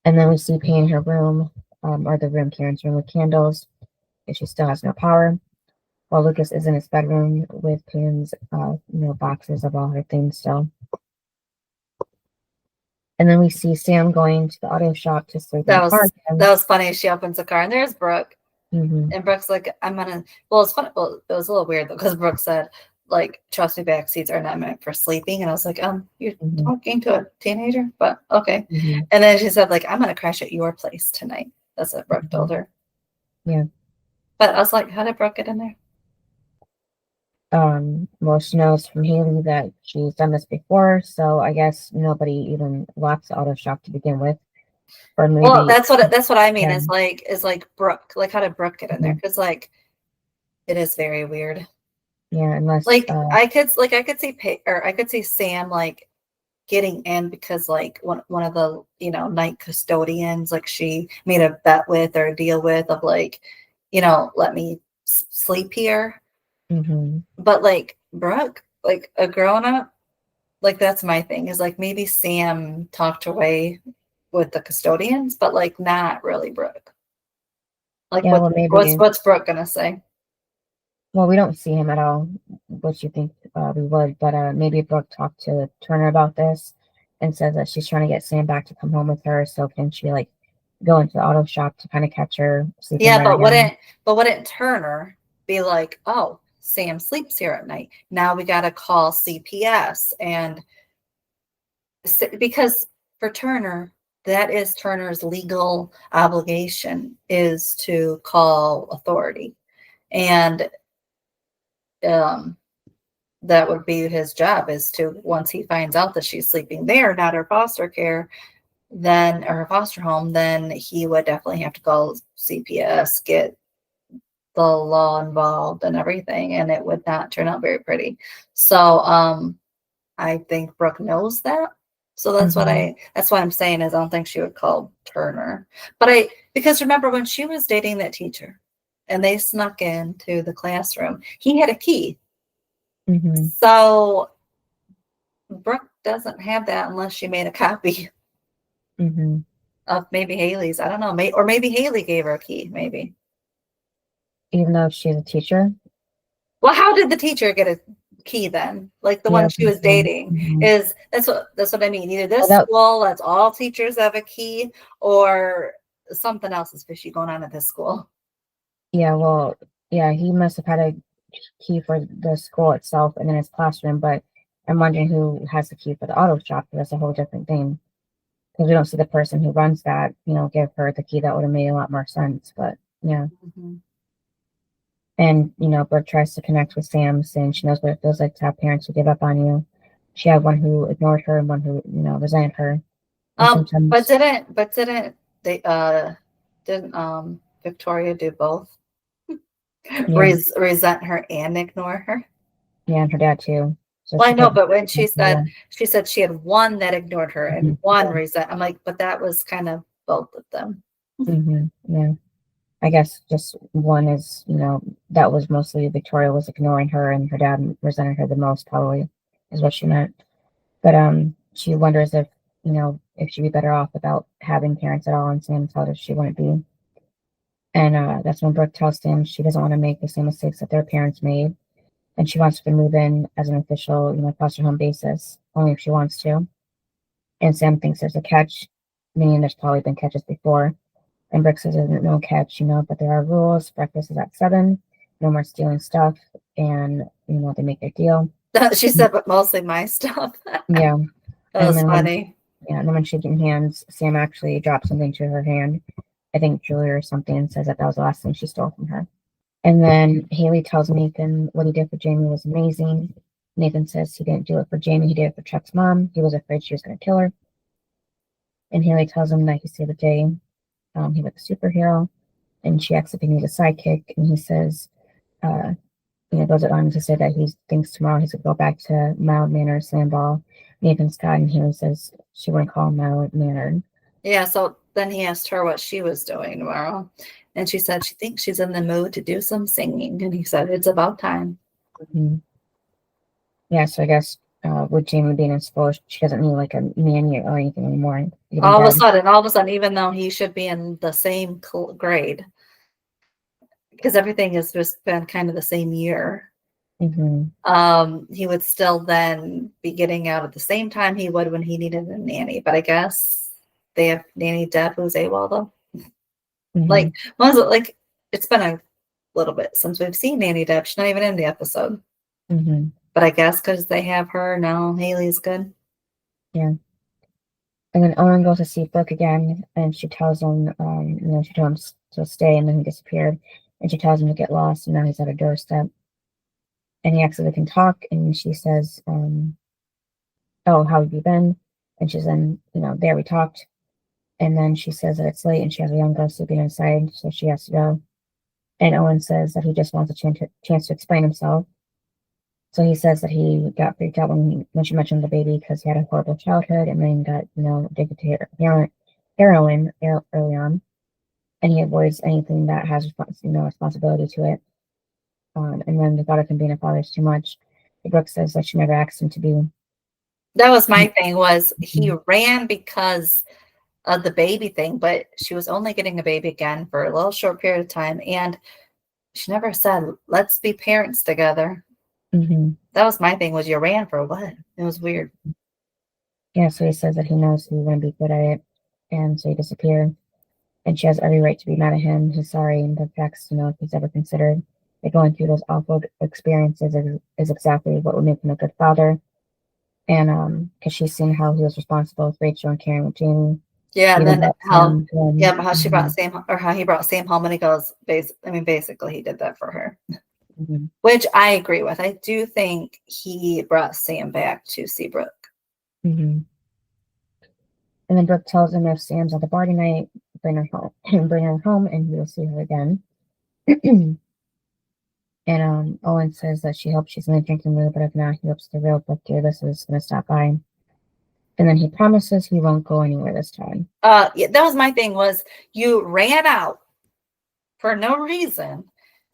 And then we see Payne in her room, or the room, Karen's room, with candles, and she still has no power. While Lucas is in his bedroom with Payne's, boxes of all her things still. And then we see Sam going to the auto shop to sleep in the car. That was funny. She opens the car, and there's Brooke. And Brooke's like, "I'm gonna." Well, it's funny. Well, it was a little weird though because Brooke said, "Like, trust me, back seats are not meant for sleeping." And I was like, "You're talking to a teenager?" But okay. And then she said, "Like, I'm gonna crash at your place tonight." That's what Brooke told her. Yeah. But I was like, "How did Brooke get in there?" Well, she knows from Haley that she's done this before, so I guess nobody even locks the auto shop to begin with. Or maybe, well, that's what I mean. Is like Brooke. Like, how did Brooke get in there? Because like, it is very weird. Yeah, unless I could see Sam like getting in because like one of the night custodians, like she made a bet with or a deal with of like, let me sleep here. But like Brooke, like a grown up, like that's my thing is like maybe Sam talked her way with the custodians, but like not really Brooke. Like what's Brooke gonna say? Well, we don't see him at all, which you think we would, but maybe Brooke talked to Turner about this and says that she's trying to get Sam back to come home with her. So can she like go into the auto shop to kind of catch her sleeping? Yeah, but wouldn't Turner be like, "Oh, Sam sleeps here at night. Now we got to call CPS." And because for Turner, that is Turner's legal obligation is to call authority. And that would be his job is to, once he finds out that she's sleeping there, not her foster care, then, or her foster home, then he would definitely have to call CPS, get the law involved and everything, and it would not turn out very pretty. So I think Brooke knows that. So that's that's what I'm saying is I don't think she would call Turner. But because remember when she was dating that teacher and they snuck into the classroom, he had a key. So Brooke doesn't have that unless she made a copy of maybe Haley's. I don't know. Or maybe Haley gave her a key, maybe. Even though she's a teacher? Well, how did the teacher get a key then? Like the one she was dating that's what I mean. Either this school lets all teachers have a key or something else is fishy going on at this school. Yeah, well, yeah, he must have had a key for the school itself and then his classroom, but I'm wondering who has the key for the auto shop. That's a whole different thing. Because we don't see the person who runs that, give her the key. That would have made a lot more sense. But yeah. And, Brooke tries to connect with Sam, saying she knows what it feels like to have parents who give up on you. She had one who ignored her and one who, resented her. But didn't Victoria do both? Resent her and ignore her? Yeah, and her dad too. So well, I know, but when she said she had one that ignored her and one resent, I'm like, but that was kind of both of them. Yeah. I guess just one is, that was mostly Victoria was ignoring her and her dad resented her the most, probably, is what she meant. But she wonders if she'd be better off without having parents at all, and Sam tells her she wouldn't be. And that's when Brooke tells Sam she doesn't want to make the same mistakes that their parents made, and she wants to move in as an official, foster home basis, only if she wants to. And Sam thinks there's a catch, meaning there's probably been catches before. And Brooke says there's no catch, but there are rules. Breakfast is at 7. No more stealing stuff, and they make their deal. She said, but mostly my stuff. Yeah, That was funny. And then when shaking hands, Sam actually drops something to her hand. I think jewelry or something, and says that was the last thing she stole from her. And then Haley tells Nathan what he did for Jamie was amazing. Nathan says he didn't do it for Jamie, he did it for Chuck's mom. He was afraid she was going to kill her. And Haley tells him that he saved the day. He was a superhero. And she asks if he needs a sidekick. And he says, goes on to say that he thinks tomorrow he's going to go back to mild-mannered sandball. Nathan Scott, and Haley says she wouldn't call him mild-mannered. Yeah, so then he asked her what she was doing tomorrow. And she said she thinks she's in the mood to do some singing. And he said, it's about time. Mm-hmm. Yeah, so I guess with Jamie being in school, she doesn't need like a nanny or anything anymore. All of a sudden, even though he should be in the same grade, because everything has just been kind of the same year, he would still then be getting out at the same time he would when he needed a nanny. But I guess they have Nanny Deb who's AWOL though. Like, it's been a little bit since we've seen Nanny Deb. She's not even in the episode. But I guess because they have her now, Haley's good. Yeah. And then Owen goes to see Brooke again, and she tells him, she told him to stay, and then he disappeared. And she tells him to get lost, and now he's at her doorstep. And he asks if they can talk, and she says, oh, how have you been? And she's then, there we talked. And then she says that it's late, and she has a young girl sleeping inside, so she has to go. And Owen says that he just wants a chance to explain himself. So he says that he got freaked out when she mentioned the baby because he had a horrible childhood and then got, addicted to heroin early on. And he avoids anything that has responsibility to it. And then the thought of him being a father is too much. Brooke says that she never asked him to be. That was my thing, was he ran because of the baby thing, but she was only getting a baby again for a little short period of time. And she never said, let's be parents together. That was my thing, was you ran for what? It was weird. Yeah, so he says that he knows he wouldn't be good at it, and so he disappeared. And she has every right to be mad at him. He's sorry, and the facts, if he's ever considered that going through those awful experiences is exactly what would make him a good father. And because she's seen how he was responsible with Rachel and Karen with Jamie. Yeah, and then how she brought Sam, or how he brought Sam home, and he goes, basically he did that for her. Which I agree with. I do think he brought Sam back to see Brooke. And then Brooke tells him if Sam's at the bar tonight, bring her home, and he will see her again. And Owen says that she hopes she's in a drinking mood, but if not, he hopes the real Brooke Davis is going to stop by. And then he promises he won't go anywhere this time. Yeah, that was my thing, was you ran out for no reason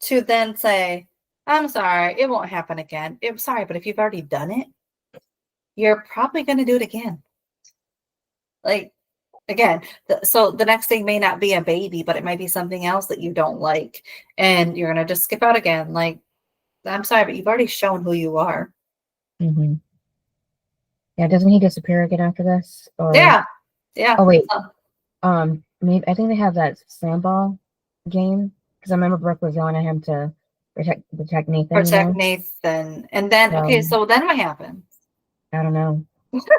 to then say, I'm sorry, it won't happen again. I'm sorry, but if you've already done it, you're probably going to do it again. So the next thing may not be a baby, but it might be something else that you don't like. And you're going to just skip out again. I'm sorry, but you've already shown who you are. Yeah, doesn't he disappear again after this? Yeah. Oh, wait. Maybe, I think they have that sandball game, because I remember Brooke was yelling at him to protect Nathan. Nathan. And then, so then what happens? I don't know.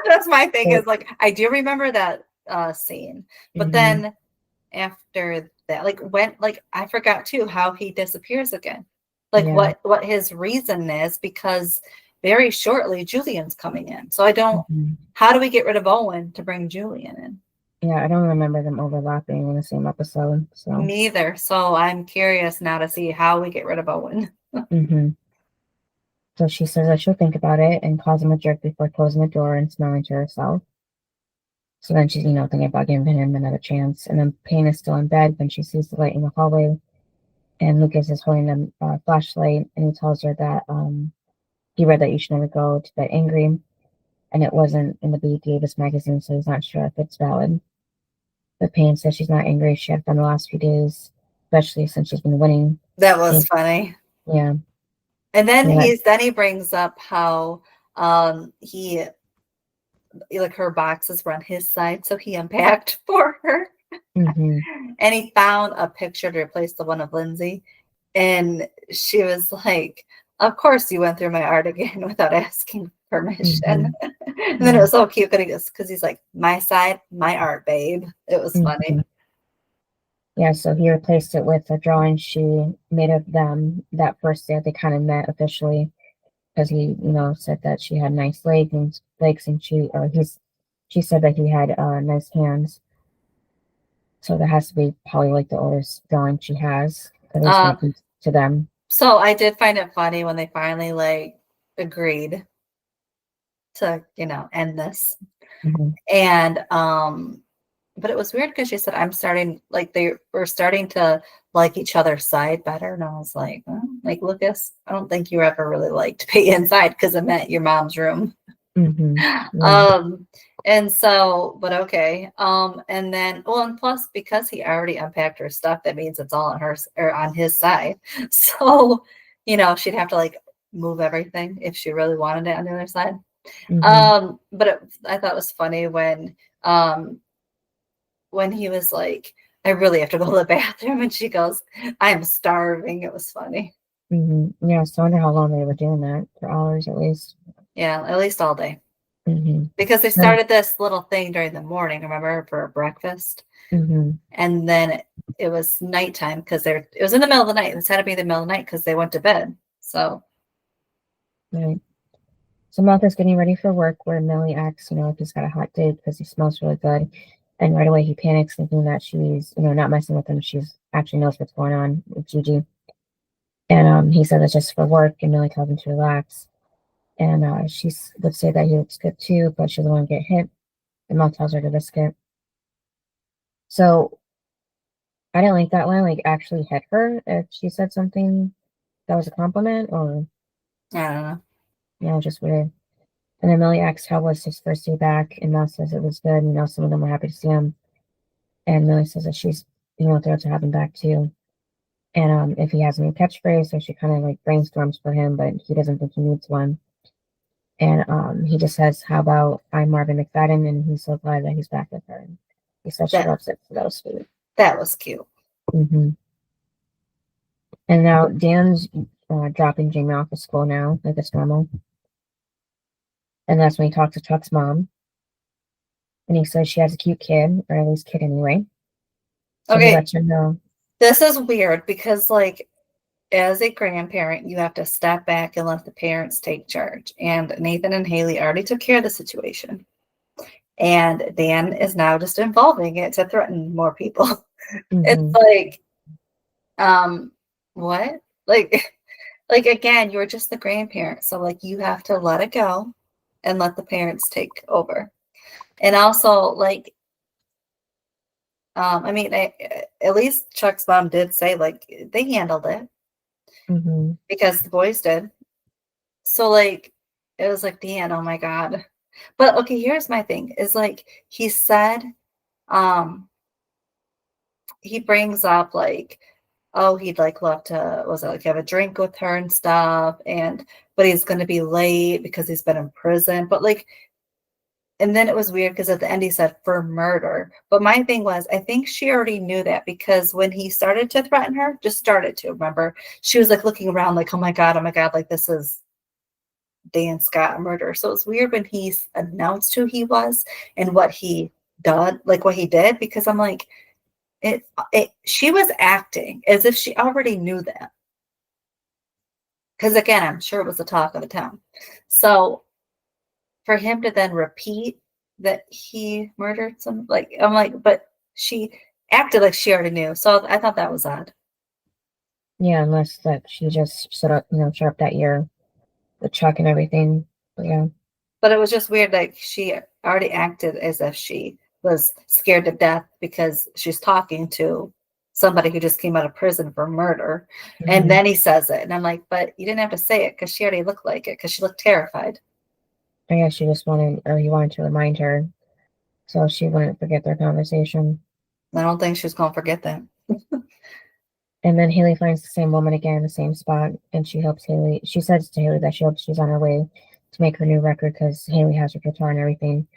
That's my thing, is I do remember that scene. But then after that, I forgot too how he disappears again. What his reason is, because very shortly Julian's coming in. So I don't, how do we get rid of Owen to bring Julian in? Yeah, I don't remember them overlapping in the same episode. So neither. So I'm curious now to see how we get rid of Owen. So she says that she'll think about it and calls him a jerk before closing the door and smelling to herself. So then she's, thinking about giving him another chance. And then Payne is still in bed when she sees the light in the hallway. And Lucas is holding a flashlight, and he tells her that he read that you should never go to bed angry. And it wasn't in the B. Davis magazine, so he's not sure if it's valid. But Payne says she's not angry. She had fun the last few days, especially since she's been winning. That was funny. Yeah. And then he brings up how he her boxes were on his side, so he unpacked for her. Mm-hmm. And he found a picture to replace the one of Lindsay, and she was like, "Of course you went through my art again without asking permission." Mm-hmm. And then it was so cute because he's like, "My side, my art, babe." It was funny. Yeah, so he replaced it with a drawing she made of them that first day they kind of met officially, because he, said that she had nice legs, and she said that he had nice hands. So that has to be probably like the oldest drawing she has, at least when it comes to them. So I did find it funny when they finally agreed to, end this. Mm-hmm. And but it was weird because she said, they were starting to like each other's side better. And I was like, Lucas, I don't think you ever really liked being inside because it meant your mom's room. Mm-hmm. Yeah. And so, but okay. And then, and plus because he already unpacked her stuff, that means it's all on hers or on his side. So, she'd have to move everything if she really wanted it on the other side. Mm-hmm. But I thought it was funny when he was like, "I really have to go to the bathroom," and she goes, "I'm starving." It was funny. Mm-hmm. Yeah, so I wonder how long they were doing that, for hours at least. Yeah, at least all day. Mm-hmm. Because they started this little thing during the morning, remember, for breakfast. Mm-hmm. And then it was nighttime because it was in the middle of the night. It had to be the middle of the night because they went to bed. So. Right. So Martha's getting ready for work, where Millie acts, like he's got a hot date because he smells really good. And right away he panics, thinking that she's, not messing with him. She's actually knows what's going on with Gigi. And he said it's just for work, and Millie tells him to relax. And she would say that he looks good too, but she doesn't want to get hit. And Mel tells her to risk it. So I didn't like that line, actually hit her if she said something that was a compliment, or I don't know. Just weird. And then Millie asks how was his first day back, and Mel says it was good. Some of them were happy to see him. And Millie says that she's, thrilled to have him back too. And if he has any catchphrase, so she kind of brainstorms for him, but he doesn't think he needs one. And he just says, "How about I'm Marvin McFadden?" And he's so glad that he's back with her. And he says she loves it, so that was sweet. That was cute. Mm-hmm. And now Dan's dropping Jamie off at school now, like it's normal. And that's when he talks to Chuck's mom. And he says she has a cute kid, or at least kid anyway. So he lets her know. This is weird because, as a grandparent, you have to step back and let the parents take charge. And Nathan and Haley already took care of the situation. And Dan is now just involving it to threaten more people. Mm-hmm. It's what? Again, you're just the grandparent. So, you have to let it go and let the parents take over. And also, at least Chuck's mom did say, they handled it. Mm-hmm. Because the boys did. So, it was Dan, oh my God. But, okay, here's my thing. Is, he said, he brings up, he'd, love to, have a drink with her and stuff, but he's going to be late because he's been in prison. But, and then it was weird because at the end he said for murder. But my thing was, I think she already knew that because when he started to threaten her, remember, she was looking around oh my God, this is Dan Scott murder. So it's weird when he announced who he was and what he did, what he did, because I'm she was acting as if she already knew that. Because again, I'm sure it was the talk of the town. So for him to then repeat that he murdered some, but she acted like she already knew. So I thought that was odd. Yeah, unless that she just set up, shut up that year, the Chuck and everything. But yeah. But it was just weird, she already acted as if she was scared to death because she's talking to somebody who just came out of prison for murder. Mm-hmm. And then he says it. And I'm like, but you didn't have to say it because she already looked like it because she looked terrified. I guess she just wanted, or he wanted to remind her so she wouldn't forget their conversation. I don't think she's going to forget that. And then Haley finds the same woman again in the same spot, and she helps Haley. She says to Haley that she hopes she's on her way to make her new record because Haley has her guitar and everything,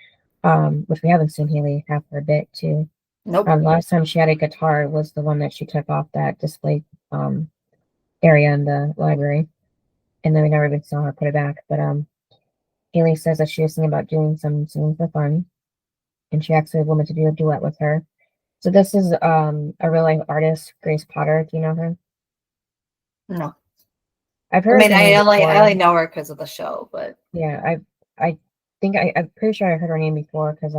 which we haven't seen Haley have for a bit too. Nope. Last time she had a guitar was the one that she took off that display area in the library, and then we never even saw her put it back. But Haley says that she was thinking about doing some singing for fun, and she asks a woman to do a duet with her. So this is a real life artist, Grace Potter. Do you know her? No. I've heard. I mean, I only know her because of the show, but yeah, I'm pretty sure I heard her name before because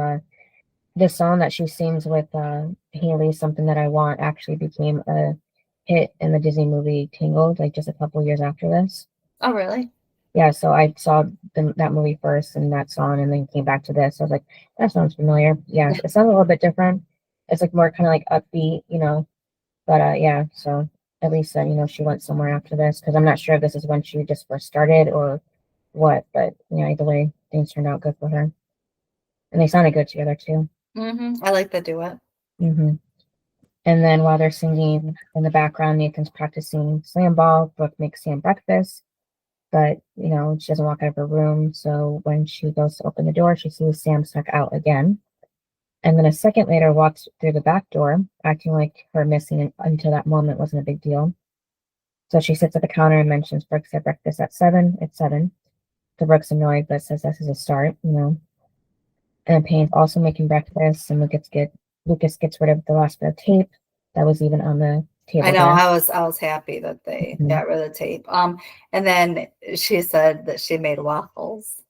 the song that she sings with Haley, "Something That I Want," actually became a hit in the Disney movie Tangled, like just a couple years after this. Oh, really? Yeah, so I saw that movie first and that song, and then came back to this. I was like, that sounds familiar. Yeah, it sounds a little bit different. It's like more kind of like upbeat, But yeah, so at least she went somewhere after this because I'm not sure if this is when she just first started or what. But either way, things turned out good for her, and they sounded good together too. Mm-hmm. I like the duet. Mm-hmm. And then while they're singing in the background, Nathan's practicing slam ball. Brooke makes Sam breakfast, but she doesn't walk out of her room. So when she goes to open the door, she sees Sam stuck out again. And then a second later walks through the back door, acting like her missing until that moment wasn't a big deal. So she sits at the counter and mentions Brooke's at breakfast at 7. It's 7. So Brooke's annoyed, but says this is a start, And Payne's also making breakfast, and Lucas gets rid of the last bit of tape that was even on the table. I know. There. I was happy that they got rid of the tape. And then she said that she made waffles.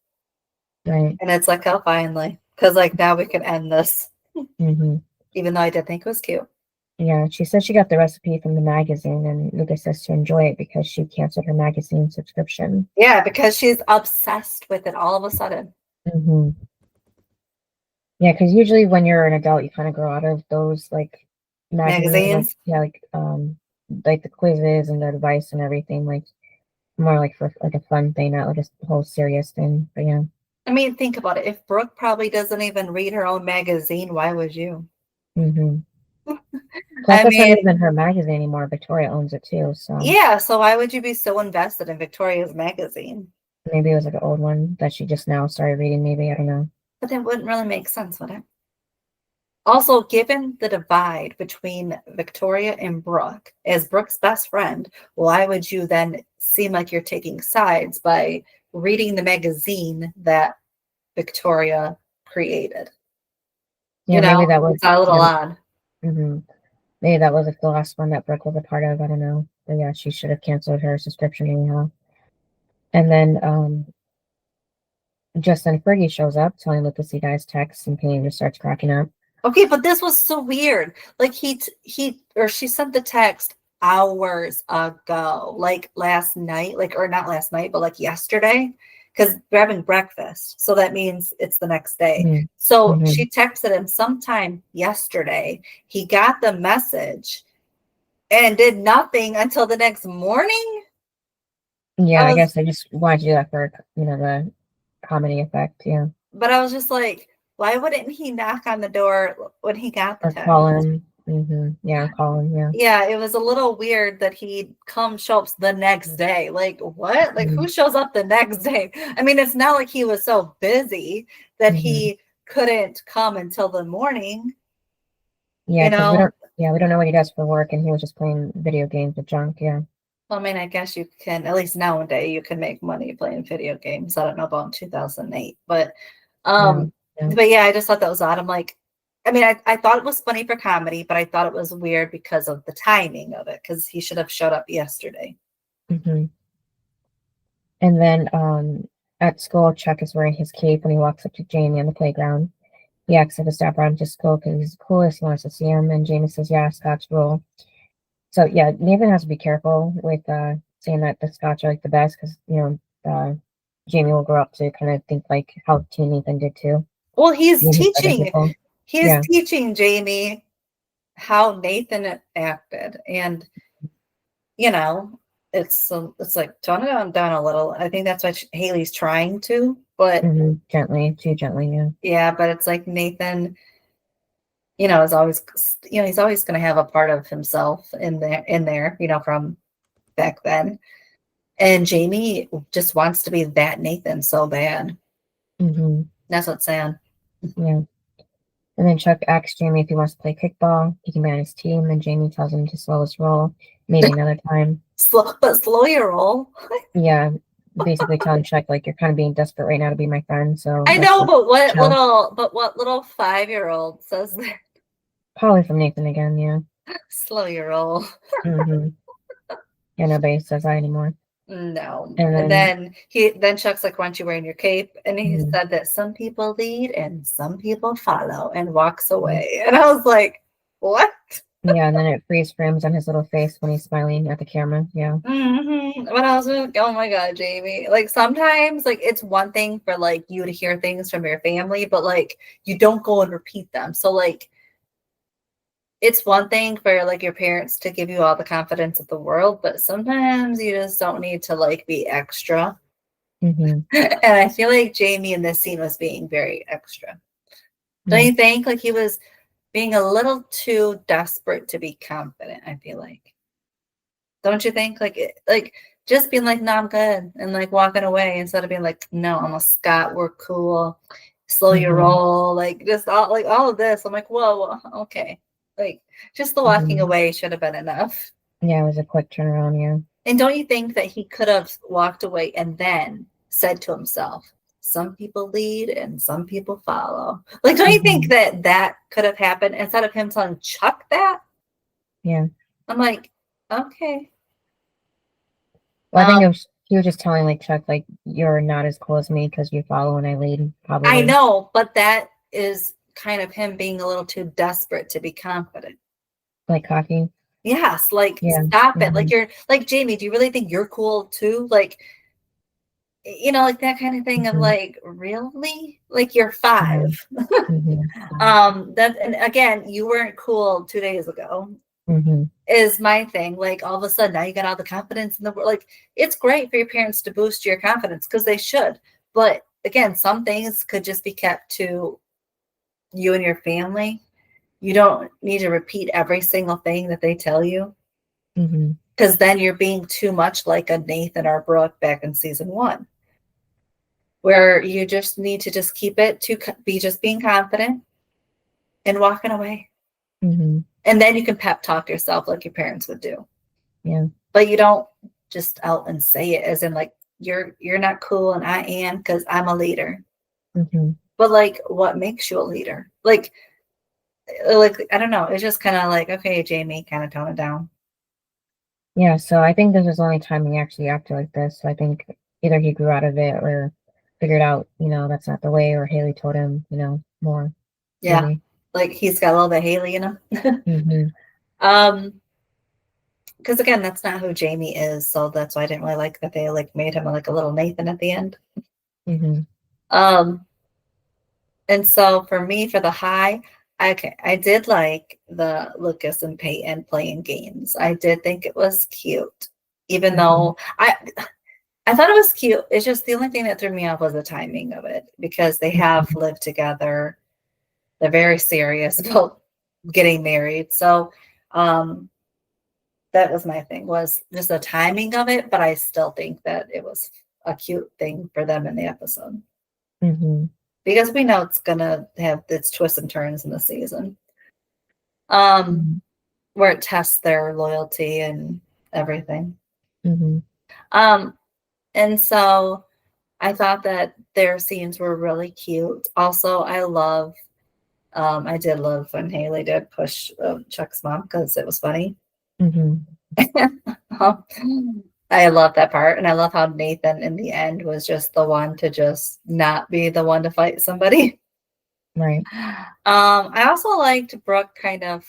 Right. And it's like, oh, finally. Because now we can end this. Mm-hmm. Even though I did think it was cute. Yeah, she says she got the recipe from the magazine, and Lucas says to enjoy it because she canceled her magazine subscription. Yeah, because she's obsessed with it all of a sudden. Mm-hmm. Yeah, because usually when you're an adult, you kind of grow out of those magazines. Like the quizzes and the advice and everything. Like more like for like a fun thing, not like a whole serious thing. But yeah. I mean, think about it. If Brooke probably doesn't even read her own magazine, why would you? Mm-hmm. Plus, that's not even her magazine anymore. Victoria owns it too. So yeah. So why would you be so invested in Victoria's magazine? Maybe it was like an old one that she just now started reading. Maybe, I don't know. But that wouldn't really make sense, would it? Also, given the divide between Victoria and Brooke, as Brooke's best friend, why would you then seem like you're taking sides by reading the magazine that Victoria created? Yeah, maybe that was a little odd. Mm-hmm. Maybe that was the last one that Brooke was a part of. I don't know. But yeah, she should have canceled her subscription anyhow. And then just then Fergie shows up telling Lucas he guy's text, and Payne just starts cracking up. Okay, but this was so weird. Like she sent the text hours ago, like last night, or not last night, but like yesterday, because we're having breakfast. So that means it's the next day. Mm-hmm. So she texted him sometime yesterday. He got the message and did nothing until the next morning. Yeah, I guess I just wanted to do that for, the comedy effect. Yeah. But I was just like, why wouldn't he knock on the door when he got the text? Call him. Mm-hmm. Yeah, call him. Yeah. Yeah, it was a little weird that he'd show up the next day. Like, what? Like, who shows up the next day? I mean, it's not like he was so busy that he couldn't come until the morning. Yeah, we don't know what he does for work, and he was just playing video games with junk. Yeah. Well, I mean, I guess you can, at least nowadays, you can make money playing video games. I don't know about in 2008, but But yeah, I just thought that was odd. I'm like, I mean, I thought it was funny for comedy, but I thought it was weird because of the timing of it, because he should have showed up yesterday. Mm-hmm. And then at school, Chuck is wearing his cape when he walks up to Jamie on the playground. He asks if to stop around to school because he's the coolest. He wants to see him, and Jamie says, "Yeah, Scott's rule." So yeah, Nathan has to be careful with saying that the Scotch are like the best because Jamie will grow up to kind of think like how Teen Nathan did too. Well, he's teaching He's teaching Jamie how Nathan acted, and it's like tone it down a little. I think that's what Haley's trying to, but gently, too gently, yeah, but it's like Nathan, is always, he's always going to have a part of himself in there, from back then. And Jamie just wants to be that Nathan so bad. That's what's sad. Yeah. And then Chuck asks Jamie if he wants to play kickball. He can be on his team, and Jamie tells him to slow his roll, maybe another time. Slow your roll. Yeah, basically telling Chuck, like, you're kind of being desperate right now to be my friend. So I know, but what little 5-year-old says that? Probably from Nathan again, yeah. Slow your roll. Yeah, nobody says that anymore. No. And then Chuck's like, why aren't you wearing your cape? And he said that some people lead and some people follow, and walks away. And I was like, what? Yeah, and then it freeze frames on his little face when he's smiling at the camera. Yeah. But I was like, oh my God, Jamie. Like, sometimes, like, it's one thing for, like, you to hear things from your family, but, like, you don't go and repeat them. So, like, it's one thing for, like, your parents to give you all the confidence of the world, but sometimes you just don't need to, like, be extra. And I feel like Jamie in this scene was being very extra. Don't you think? Like, he was being a little too desperate to be confident, I feel like. Don't you think? Like just being like, no, I'm good, and like walking away instead of being like, no, I'm a Scott, we're cool, slow your roll, like just all of this. I'm like, whoa, okay. Like just the walking away should have been enough. Yeah, it was a quick turnaround, yeah. And don't you think that he could have walked away and then said to himself, some people lead and some people follow? Like, don't you think that could have happened instead of him telling Chuck that? Yeah. I'm like, okay. Well, I think he was just telling, like, Chuck, like, you're not as cool as me because you follow and I lead, probably. I know, but that is kind of him being a little too desperate to be confident. Like cocky? Yes, like, stop it. Like, you're, like, Jamie, do you really think you're cool too? Like, like that kind of thing of like, really? Like, you're 5. And again, you weren't cool 2 days ago. Is my thing. Like, all of a sudden now you got all the confidence in the world. Like, it's great for your parents to boost your confidence because they should. But again, some things could just be kept to you and your family. You don't need to repeat every single thing that they tell you. Because then you're being too much like a Nathan or Brooke back in season 1, where you just need to just keep it to be just being confident and walking away. And then you can pep talk yourself like your parents would do. Yeah. But you don't just out and say it as in like, you're not cool and I am because I'm a leader. But like, what makes you a leader? Like I don't know. It's just kind of like, okay, Jamie, kind of tone it down. Yeah, so I think this was the only time he actually acted like this. So I think either he grew out of it or figured out, that's not the way, or Haley told him, more. Yeah. Maybe. Like, he's got a little bit of Haley in him. Because again, that's not who Jamie is. So that's why I didn't really like that they like made him like a little Nathan at the end. And so for me, for the high, I did like the Lucas and Peyton playing games. I did think it was cute, even though I thought it was cute. It's just the only thing that threw me off was the timing of it, because they have lived together. They're very serious about getting married. So that was my thing, was just the timing of it. But I still think that it was a cute thing for them in the episode. Because we know it's going to have its twists and turns in the season. Where it tests their loyalty and everything. And so I thought that their scenes were really cute. Also, I did love when Haley did push Chuck's mom, because it was funny. I love that part. And I love how Nathan in the end was just the one to just not be the one to fight somebody. Right. I also liked Brooke kind of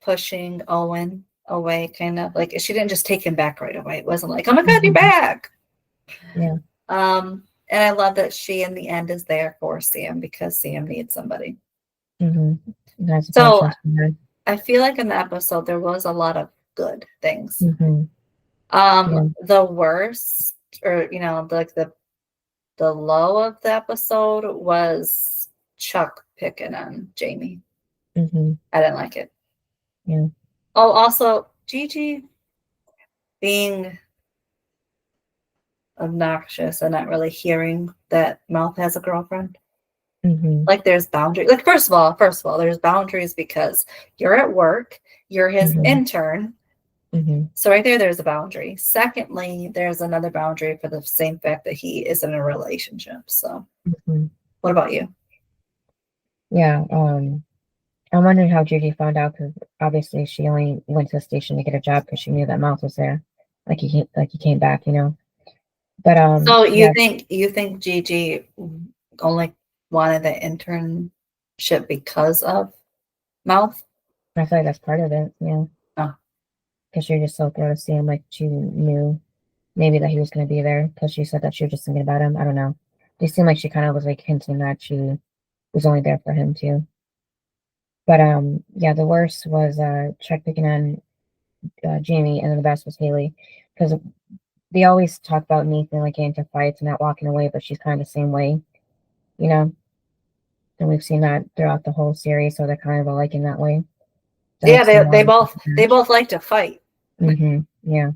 pushing Owen away, kind of like she didn't just take him back right away. It wasn't like, oh my God, you're back. Yeah. I love that she in the end is there for Sam because Sam needs somebody. That's So I feel like in the episode there was a lot of good things. The worst, or like the low of the episode was Chuck picking on Jamie. I didn't like it. Yeah. Oh, also Gigi being obnoxious and not really hearing that Mouth has a girlfriend. Like there's boundaries. Like first of all, there's boundaries because you're at work, you're his intern. So right there's a boundary. Secondly, there's another boundary for the same fact that he is in a relationship. So what about you? Yeah, I'm wondering how Gigi found out, because obviously she only went to the station to get a job because she knew that Mouth was there. Like he came back, But so you think Gigi only wanted the internship because of Mouth? I feel like that's part of it, yeah. Oh. Because you're just so thrilled to see him, like she knew maybe that he was going to be there because she said that she was just thinking about him. I don't know. It seemed like she kind of was like hinting that she was only there for him too. But yeah, the worst was Chuck picking on Jamie, and then the best was Haley, because they always talk about Nathan like getting into fights and not walking away, but she's kind of the same way, and we've seen that throughout the whole series, so they're kind of alike in that way. So yeah, they both like to fight. Yeah,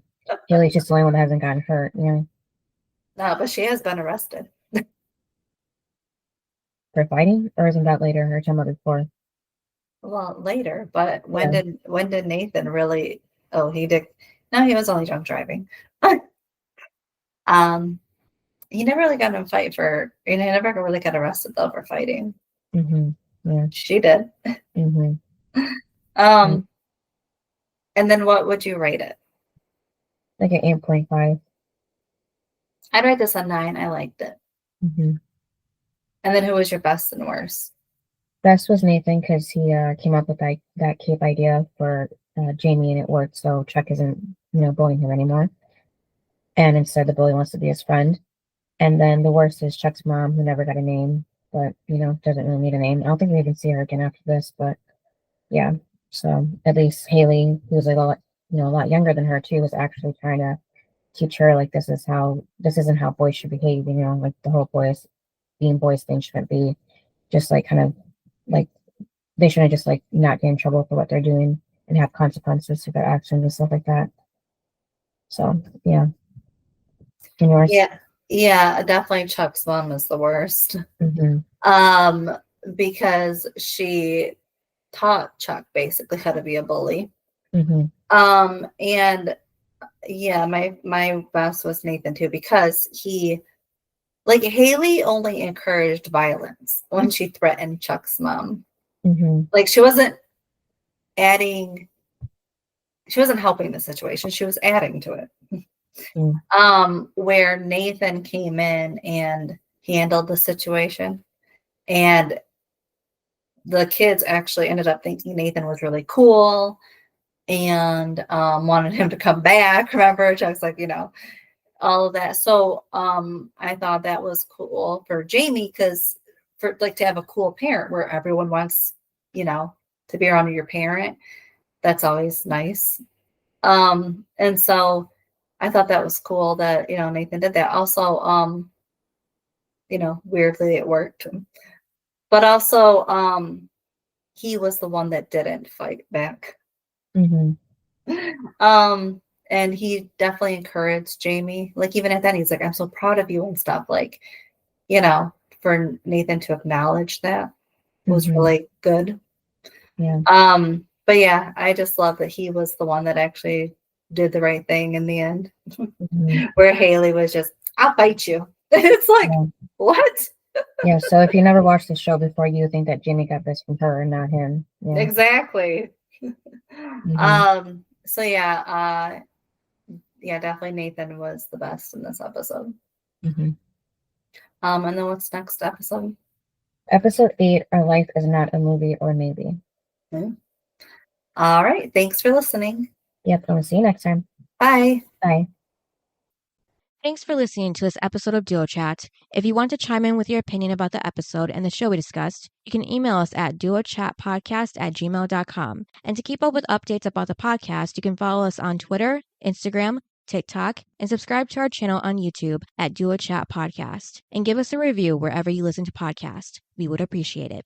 Haley's just the only one that hasn't gotten hurt. Yeah. No, but she has been arrested For fighting, or isn't that later? Or talking about before? Well, later, but when did Nathan really? Oh, he did. No, he was only drunk driving. He never really got in a fight for. He never really got arrested though for fighting. Yeah, she did. And then what would you rate it? Like an 8.5. I'd rate this a 9. I liked it. And then who was your best and worst? Best was Nathan, because he came up with that cape idea for Jamie, and it worked. So Chuck isn't bullying him anymore, and instead the bully wants to be his friend. And then the worst is Chuck's mom, who never got a name, but doesn't really need a name. I don't think we can see her again after this, but yeah. So at least Haley, who was like a lot younger than her too, was actually trying to teach her, like, this isn't how boys should behave. Like the whole being boys thing shouldn't be just like kind of like, they shouldn't just like not get in trouble for what they're doing and have consequences to their actions and stuff like that. So yeah. And yours? Yeah, definitely Chuck's mom is the worst. Because she taught Chuck basically how to be a bully. And yeah, my best was Nathan too, because Haley only encouraged violence when she threatened Chuck's mom. Like she wasn't helping the situation, she was adding to it. Where Nathan came in and handled the situation, and the kids actually ended up thinking Nathan was really cool and wanted him to come back. Remember, Chuck's like, all of that. So I thought that was cool for Jamie, because for to have a cool parent where everyone wants, to be around your parent. That's always nice. And so I thought that was cool that, Nathan did that. Also, weirdly it worked. But also, he was the one that didn't fight back. And he definitely encouraged Jamie. Like even at that, he's like, I'm so proud of you and stuff. Like, for Nathan to acknowledge that was really good. Yeah. But yeah, I just love that he was the one that actually did the right thing in the end. Where Haley was just, I'll fight you. It's like, what? Yeah, so if you never watched the show before, you think that Jamie got this from her and not him. Yeah. Exactly. So yeah, definitely Nathan was the best in this episode. And then what's next episode? Episode 8, Our Life is Not a Movie or Maybe. All right. Thanks for listening. Yep, and we'll see you next time. Bye. Bye. Thanks for listening to this episode of Duo Chat. If you want to chime in with your opinion about the episode and the show we discussed, you can email us at duochatpodcast@gmail.com. And to keep up with updates about the podcast, you can follow us on Twitter, Instagram, TikTok, and subscribe to our channel on YouTube at Duo Chat Podcast. And give us a review wherever you listen to podcasts. We would appreciate it.